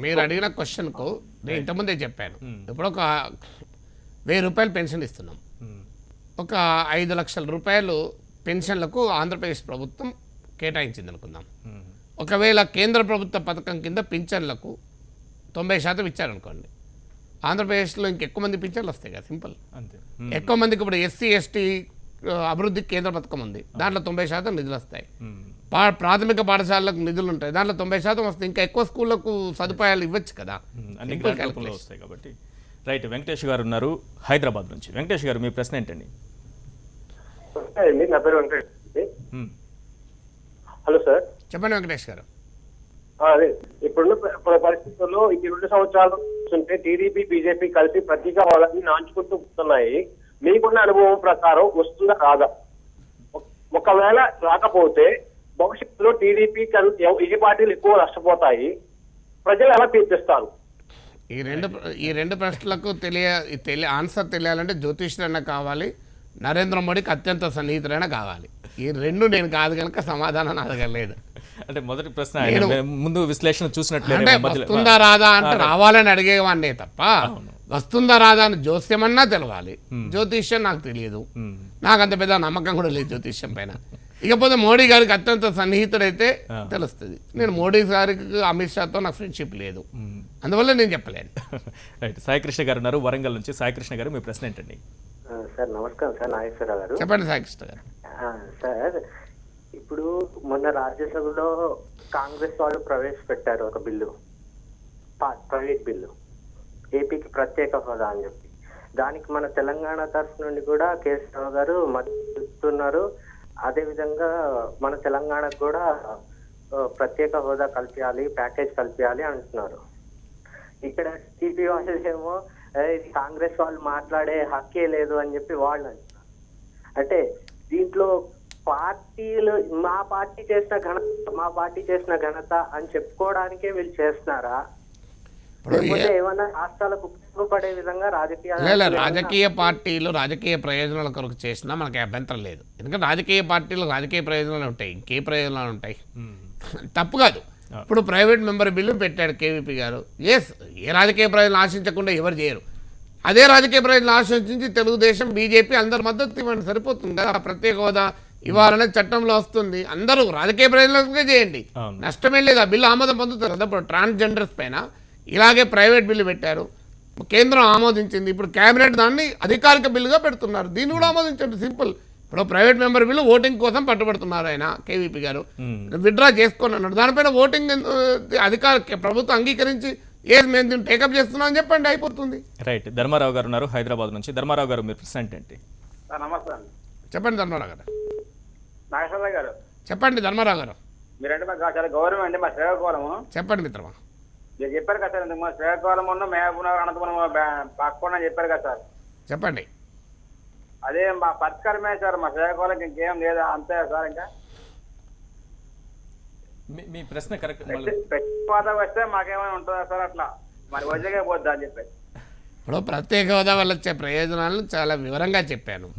మీరు అడిగిన క్వశ్చన్కు నేను ఇంతకుముందే చెప్పాను. ఇప్పుడు ఒక 1000 రూపాయలు పెన్షన్ ఇస్తున్నాం. ఒక 5 లక్షల రూపాయలు పెన్షన్లకు ఆంధ్రప్రదేశ్ ప్రభుత్వం కేటాయించింది అనుకుందాం. ఒకవేళ కేంద్ర ప్రభుత్వ పథకం కింద పింఛన్లకు 90% ఇచ్చారనుకోండి, ఆంధ్రప్రదేశ్లో ఇంకెక్కువ మంది పింఛన్లు వస్తాయి కదా. సింపుల్. ఎక్కువ మందికి ఇప్పుడు ఎస్సీ ఎస్టీ అభివృద్ధికి కేంద్ర పథకం ఉంది, దాంట్లో 90% నిధులు వస్తాయి. ప్రాథమిక పాఠశాలకు నిధులు ఉంటాయి, దాంట్లో 90% వస్తాయి. ఇంకా ఎక్కువ స్కూళ్ళకు సదుపాయాలు ఇవ్వచ్చు కదా, వస్తాయి కాబట్టి. రైట్. వెంకటేష్ గారు ఉన్నారు హైదరాబాద్ నుంచి. వెంకటేష్ గారు, మీ ప్రశ్న ఏంటండి? నా పేరు వెంకటేష్. Hello sir. చెప్పండి వెంకటేష్ గారు. అదే ఇప్పుడున్న పరిస్థితుల్లో ఈ 2 సంవత్సరాలు చూస్తుంటే టీడీపీ బీజేపీ కలిసి ప్రత్యేక హోదాని నాంచుకుంటూ వస్తున్నాయి. మీకున్న అనుభవం ప్రకారం వస్తుందా రాదా? ఒకవేళ రాకపోతే భవిష్యత్తులో టీడీపీ ఏ పార్టీలు ఎక్కువ నష్టపోతాయి, ప్రజలు ఎలా తీర్పిస్తారు? ఈ రెండు ప్రశ్నలకు ఆన్సర్ తెలియాలంటే జ్యోతిష్యులైనా కావాలి, నరేంద్ర మోడీకి అత్యంత సన్నిహితులైనా కావాలి. ఈ రెండు నేను కాదు కనుక సమాధానం అడగలేదు. అంటే మొదటి ప్రశ్న ముందు విశ్లేషణ చూసినట్లే అంటే వస్తుందా రాదా అంటే రావాలని అడిగేవాడినే తప్ప వస్తుందా రాదా అని జ్యోతిష్యమన్నా తెలవాలి. జ్యోతిష్యం నాకు తెలియదు, నాకు అంత పెద్ద నమ్మకం కూడా లేదు జ్యోతిష్యం పైన. ఇకపోతే మోడీ గారికి అత్యంత సన్నిహితుడైతే తెలుస్తుంది. నేను మోడీ గారికి అమిత్ షాతో నాకు ఫ్రెండ్షిప్ లేదు, అందువల్ల నేను చెప్పలేను. రైట్. సాయికృష్ణ గారు ఉన్నారు వరంగల్ నుంచి. సాయికృష్ణ గారు మీ ప్రశ్న ఏంటండి? సార్ నమస్కారం సార్, నాగేశ్వరరావు గారు. చెప్పండి సాయికృష్ణ గారు. సార్ ఇప్పుడు మొన్న రాజ్యసభలో కాంగ్రెస్ వాళ్ళు ప్రవేశపెట్టారు ఒక బిల్లు, ప్రైవేట్ బిల్లు, ఏపీకి ప్రత్యేక హోదా అని చెప్పి. దానికి మన తెలంగాణ తరఫు నుండి కూడా కేసీఆర్ గారు మద్దతు ఇస్తున్నారు. అదేవిధంగా మన తెలంగాణకు కూడా ప్రత్యేక హోదా కల్పించాలి, ప్యాకేజ్ కల్పించాలి అంటున్నారు. ఇక్కడ టీపీ వాళ్ళేమో ఇది కాంగ్రెస్ వాళ్ళు మాట్లాడే హక్కే లేదు అని చెప్పి వాళ్ళు అంటున్నారు. అంటే దీంట్లో పార్టీలు మా పార్టీ చేసిన ఘనత అని చెప్పుకోవడానికే వీళ్ళు చేస్తున్నారా, లేకపోతే ఏమైనా రాష్ట్రాలకు ఉపయోగపడే విధంగా రాజకీయ పార్టీలు రాజకీయ ప్రయోజనాల కొరకు చేసినా మనకి అభ్యంతరం లేదు. ఎందుకంటే రాజకీయ పార్టీలు రాజకీయ ప్రయోజనాలు ఉంటాయి, ఇంకే ప్రయోజనాలు ఉంటాయి, తప్పు కాదు. ఇప్పుడు ప్రైవేట్ మెంబర్ బిల్లు పెట్టాడు కేవీపీ గారు. ఏ రాజకీయ ప్రయోజనం ఆశించకుండా ఎవరు చేయరు. అదే రాజకీయ ప్రయోజనం ఆశించి తెలుగుదేశం, బీజేపీ అందరు మద్దతు ఇవ్వండి, సరిపోతుంది కదా. ప్రత్యేక హోదా ఇవ్వాలనే చట్టంలో వస్తుంది, అందరూ రాజకీయ ప్రయోజనాలకే చేయండి, నష్టమే లేదు. ఆ బిల్లు ఆమోదం పొందుతారు కదా. ఇప్పుడు ట్రాన్స్జెండర్స్ పైన ఇలాగే ప్రైవేట్ బిల్లు పెట్టారు, కేంద్రం ఆమోదించింది. ఇప్పుడు కేబినెట్ దాన్ని అధికారిక బిల్లుగా పెడుతున్నారు, దీన్ని కూడా ఆమోదించండి, సింపుల్. ఇప్పుడు ప్రైవేట్ మెంబర్ బిల్లు ఓటింగ్ కోసం పట్టుబడుతున్నారు ఆయన కేవీపీ గారు, విత్డ్రా చేసుకొని అన్నాడు. దానిపైన ఓటింగ్ అధికార ప్రభుత్వం అంగీకరించి మేము దీన్ని టేకప్ చేస్తున్నాం అని చెప్పండి, అయిపోతుంది. రైట్. ధర్మారావు గారు ఉన్నారు హైదరాబాద్ నుంచి. ధర్మారావు గారు మీరు ప్రశ్న ఏంటి? నమస్తే అండి. చెప్పండి ధర్మారావు గారు. నాగేశ్వరరావు గారు చెప్పండి. ధర్మారావు గారు మీరంటే మాకు చాలా గౌరవం అండి. మా శ్రీకాకుళము. చెప్పండి మిత్రమా. మీరు చెప్పారు కదా సార్, మా శ్రీకాకుళం ఉన్న మహబూబ్నగర్, అనంతపురం పక్కన అని చెప్పారు కదా సార్. చెప్పండి. అదే మా పరిష్కారమే సార్, మా శ్రీకాకుళంకి ఇంకేం లేదా, అంతే సార్. ఇంకా మీ ప్రశ్న కరెక్ట్. ప్రతిపాద వస్తే మాకేమైనా ఉంటుందా సార్ అట్లా, మరి వజగే పోద్దా అని చెప్పి. ఇప్పుడు ప్రత్యేక హోదా వల్ల వచ్చే ప్రయోజనాలను చాలా వివరంగా చెప్పాను.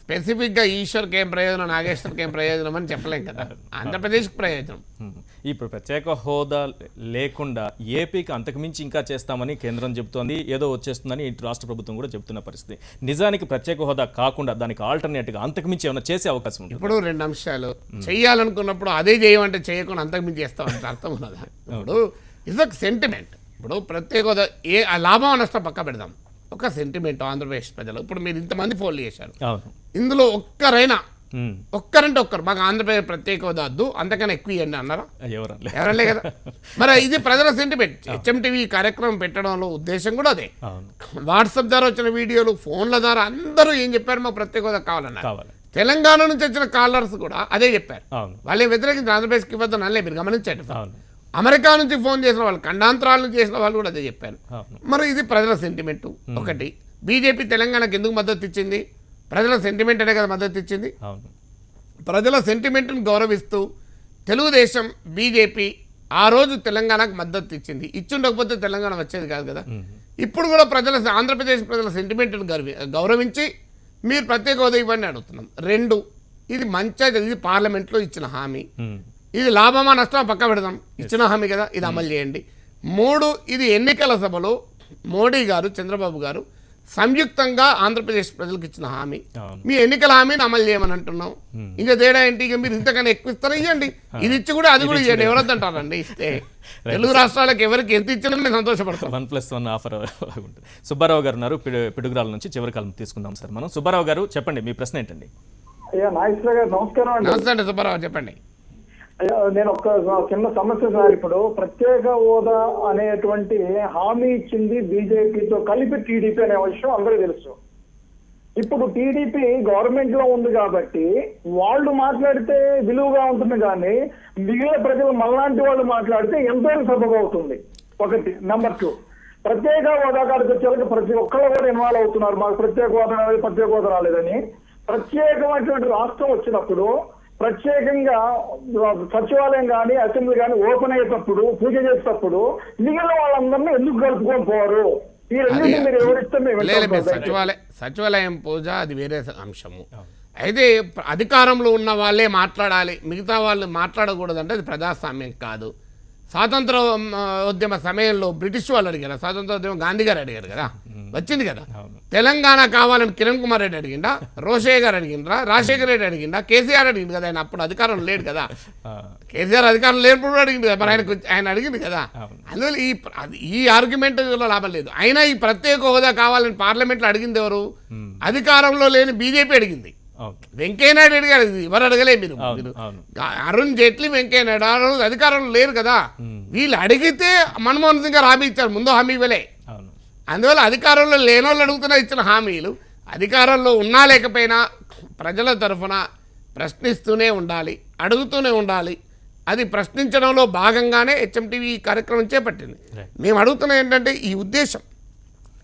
స్పెసిఫిక్గా ఈశ్వర్కి ఏం ప్రయోజనం, నాగేశ్వర్కి ఏం ప్రయోజనం అని చెప్పలేం కదా. ఆంధ్రప్రదేశ్కి ప్రయోజనం. ఇప్పుడు ప్రత్యేక హోదా లేకుండా ఏపీకి అంతకుమించి ఇంకా చేస్తామని కేంద్రం చెబుతోంది, ఏదో వచ్చేస్తుందని ఇటు రాష్ట్ర ప్రభుత్వం కూడా చెబుతున్న పరిస్థితి. నిజానికి ప్రత్యేక హోదా కాకుండా దానికి ఆల్టర్నేట్గా అంతకుమించి ఏమైనా చేసే అవకాశం ఉంది? ఇప్పుడు రెండు అంశాలు చెయ్యాలనుకున్నప్పుడు అదే చేయమంటే చేయకుండా అంతకుమించి చేస్తామంటే అర్థం ఉన్నదా? ఇప్పుడు ఇస్ అ సెంటిమెంట్. ఇప్పుడు ప్రత్యేక హోదా లాభం నష్టం పక్క పెడదాం, ఒక సెంటిమెంట్ ఆంధ్రప్రదేశ్ ప్రజలు. ఇప్పుడు మీరు ఇంతమంది ఫోన్లు చేశారు, ఇందులో ఒక్కరంటే ఒక్కరు మాకు ఆంధ్రప్రదేశ్ ప్రత్యేక హోదా వద్దు అంతకన్నా ఎక్కువ ఇవ్వండి అన్నారా? ఎవరలే కదా. మరి ఇది ప్రజల సెంటిమెంట్. హెచ్ఎంటీవీ కార్యక్రమం పెట్టడంలో ఉద్దేశం కూడా అదే. వాట్సాప్ ద్వారా వచ్చిన వీడియోలు, ఫోన్ల ద్వారా అందరూ ఏం చెప్పారు, మాకు ప్రత్యేక హోదా కావాలన్నారు. తెలంగాణ నుంచి వచ్చిన కాలర్స్ కూడా అదే చెప్పారు. వాళ్ళే వ్యతిరేకించి ఆంధ్రప్రదేశ్కి ఇవ్వద్దు నల్లే, మీరు గమనించండి. అమెరికా నుంచి ఫోన్ చేసిన వాళ్ళు, ఖండాంతరాల నుంచి చేసిన వాళ్ళు కూడా అదే చెప్పారు. మరి ఇది ప్రజల సెంటిమెంట్. ఒకటి, బీజేపీ తెలంగాణకు ఎందుకు మద్దతు ఇచ్చింది? ప్రజల సెంటిమెంట్ అనే కదా మద్దతు ఇచ్చింది. ప్రజల సెంటిమెంట్ని గౌరవిస్తూ తెలుగుదేశం, బీజేపీ ఆ రోజు తెలంగాణకు మద్దతు ఇచ్చింది. ఇచ్చుండకపోతే తెలంగాణ వచ్చేది కాదు కదా. ఇప్పుడు కూడా ఆంధ్రప్రదేశ్ ప్రజల సెంటిమెంట్ని గౌరవించి మీరు ప్రత్యేక హోదా ఇవ్వండి అడుగుతున్నాం. రెండు, ఇది ఇది పార్లమెంట్లో ఇచ్చిన హామీ. ఇది లాభమా నష్టమా పక్క పెడదాం, ఇచ్చిన హామీ కదా, ఇది అమలు చేయండి. మూడు, ఇది ఎన్నికల సభలో మోడీ గారు, చంద్రబాబు గారు సంయుక్తంగా ఆంధ్రప్రదేశ్ ప్రజలకు ఇచ్చిన హామీ. మీ ఎన్నికల హామీని అమలు చేయమని అంటున్నాం. ఇంకా తేడా ఏంటి? ఇక మీరు ఇంతకన్నా ఎక్కువ ఇస్తారా ఇవ్వండి, ఇది ఇచ్చి కూడా అది కూడా ఇవ్వండి. ఎవరొద్దంటారండి ఇస్తే? తెలుగు రాష్ట్రాలకు ఎవరికి ఎంత ఇచ్చినా నేను సంతోషపడతాను. 1+1 ఆఫర్ ఉంటుంది. సుబ్బారావు గారు ఉన్నారు పిడుగురాల నుంచి. చివరి కాలం తీసుకుందాం సార్ మనం. సుబ్బారావు గారు చెప్పండి, మీ ప్రశ్న ఏంటండి? అయ్యా నాగేశ్వర గారు నమస్కారం అండి. నమస్తే అండి సుబ్బారావు, చెప్పండి. అయ్యా నేను ఒక చిన్న సమస్య సార్. ఇప్పుడు ప్రత్యేక హోదా అనేటువంటి హామీ ఇచ్చింది బీజేపీతో కలిపి టీడీపీ అనే విషయం అందరూ తెలుసు. ఇప్పుడు టీడీపీ గవర్నమెంట్ లో ఉంది కాబట్టి వాళ్ళు మాట్లాడితే విలువగా ఉంటుంది, కానీ మిగిలిన ప్రజలు మనలాంటి వాళ్ళు మాట్లాడితే ఎంతో సబబు అవుతుంది. ఒకటి. నెంబర్ 2, ప్రత్యేక హోదా కాడికి వచ్చేసరికి ప్రతి ఒక్కళ్ళు కూడా ఇన్వాల్వ్ అవుతున్నారు. మాకు ప్రత్యేక హోదా రాలేదని. ప్రత్యేకమైనటువంటి రాష్ట్రం వచ్చినప్పుడు ప్రత్యేకంగా సచివాలయం కానీ అసెంబ్లీ కానీ ఓపెన్ అయ్యేటప్పుడు, పూజ చేసేటప్పుడు మిగిలిన వాళ్ళందరినీ ఎందుకు కలుపుకొని పోరు? ఈ రెండింటి మీరు ఎవరిస్తే సచివాలయం పూజ అది వేరే అంశము. అయితే అధికారంలో ఉన్న వాళ్ళే మాట్లాడాలి, మిగతా వాళ్ళు మాట్లాడకూడదంటే అది ప్రజాస్వామ్యం కాదు. స్వాతంత్ర ఉద్యమ సమయంలో బ్రిటిష్ వాళ్ళు అడిగారు, స్వాతంత్ర ఉద్యమం గాంధీ గారు అడిగారు కదా, వచ్చింది కదా. తెలంగాణ కావాలని కిరణ్ కుమార్ రెడ్డి అడిగిండా, రోషయ్య గారు అడిగిండ్రా, రాజశేఖర రెడ్డి అడిగిండా, కేసీఆర్ అడిగింది కదా. ఆయన అప్పుడు అధికారం లేడు కదా, కేసీఆర్ అధికారం లేనప్పుడు అడిగింది కదా, మరి ఆయన అడిగింది కదా. అందువల్ల ఈ ఆర్గ్యుమెంట్ లాభం లేదు. అయినా ఈ ప్రత్యేక హోదా కావాలని పార్లమెంట్లో అడిగింది ఎవరు? అధికారంలో లేని బీజేపీ అడిగింది. వెంకయ్యనాయుడు అడిగారు, ఎవరు అడగలే. మీరు అరుణ్ జైట్లీ, వెంకయ్యనాయుడు ఆ రోజు అధికారంలో లేరు కదా. వీళ్ళు అడిగితే మన్మోహన్ సింగ్ గారు హామీ ఇచ్చారు, ముందు హామీ ఇవ్వలే. అందువల్ల అధికారంలో లేని వాళ్ళు అడుగుతున్నా ఇచ్చిన హామీలు, అధికారంలో ఉన్నా లేకపోయినా ప్రజల తరఫున ప్రశ్నిస్తూనే ఉండాలి, అడుగుతూనే ఉండాలి. అది ప్రశ్నించడంలో భాగంగానే హెచ్ఎంటీవీ కార్యక్రమం చేపట్టింది. మేము అడుగుతున్నా ఏంటంటే ఈ ఉద్దేశం,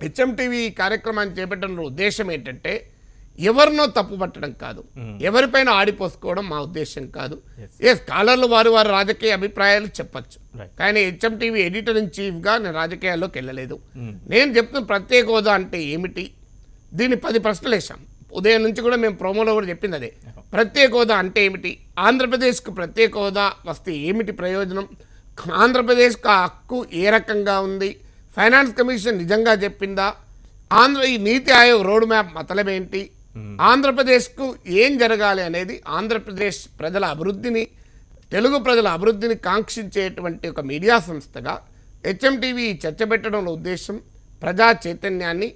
హెచ్ఎంటీవీ కార్యక్రమాన్ని చేపట్టడంలో ఉద్దేశం ఏంటంటే ఎవరినో తప్పు పట్టడం కాదు, ఎవరిపైన ఆడిపోసుకోవడం మా ఉద్దేశం కాదు. స్కాలర్లు వారి రాజకీయ అభిప్రాయాలు చెప్పచ్చు, కానీ హెచ్ఎంటీవీ ఎడిటర్ ఇన్ చీఫ్గా నేను రాజకీయాల్లోకి వెళ్ళలేదు. నేను చెప్తున్న ప్రత్యేక హోదా అంటే ఏమిటి, దీన్ని 10 ప్రశ్నలు వేసాం. ఉదయం నుంచి కూడా మేము ప్రోమోలో కూడా చెప్పింది అదే. ప్రత్యేక హోదా అంటే ఏమిటి, ఆంధ్రప్రదేశ్కు ప్రత్యేక హోదా వస్తే ఏమిటి ప్రయోజనం, ఆంధ్రప్రదేశ్కు ఆ హక్కు ఏ రకంగా ఉంది, ఫైనాన్స్ కమిషన్ నిజంగా చెప్పిందా, ఈ నీతి ఆయోగ్ రోడ్ మ్యాప్ మతలమేంటి, ఆంధ్రప్రదేశ్కు ఏం జరగాలి అనేది ఆంధ్రప్రదేశ్ ప్రజల అభివృద్ధిని, తెలుగు ప్రజల అభివృద్ధిని కాంక్షించేటువంటి ఒక మీడియా సంస్థగా హెచ్ఎంటీవీ చర్చ పెట్టడంలో ఉద్దేశం ప్రజా చైతన్యాన్ని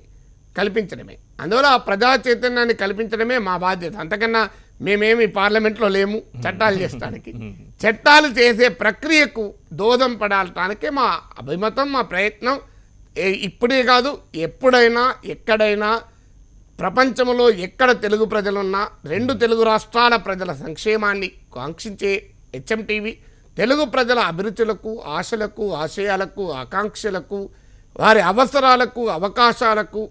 కల్పించడమే. అందువల్ల ఆ ప్రజా చైతన్యాన్ని కల్పించడమే మా బాధ్యత. అంతకన్నా మేమేమి పార్లమెంట్లో లేము చట్టాలు చేసడానికి. చట్టాలు చేసే ప్రక్రియకు దోహదం పడాలటానికే మా అభిమతం, మా ప్రయత్నం. ఇప్పుడే కాదు, ఎప్పుడైనా ఎక్కడైనా ప్రపంచంలో ఎక్కడ తెలుగు ప్రజలున్నా 2 తెలుగు రాష్ట్రాల ప్రజల సంక్షేమాన్ని కాంక్షించే హెచ్ఎంటీవీ తెలుగు ప్రజల అభిరుచులకు, ఆశలకు, ఆశయాలకు, ఆకాంక్షలకు, వారి అవసరాలకు, అవకాశాలకు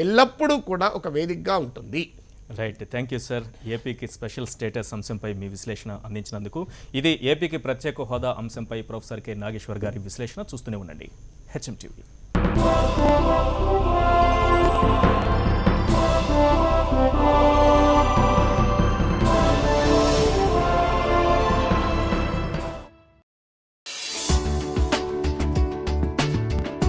ఎల్లప్పుడూ కూడా ఒక వేదికగా ఉంటుంది. Right, thank you sir. ఏపీకి స్పెషల్ స్టేటస్ అంశంపై మీ విశ్లేషణ అందించినందుకు. ఇది ఏపీకి ప్రత్యేక హోదా అంశంపై ప్రొఫెసర్ కె నాగేశ్వర్ గారి విశ్లేషణ. చూస్తూనే ఉండండి హెచ్ఎం టీవీ.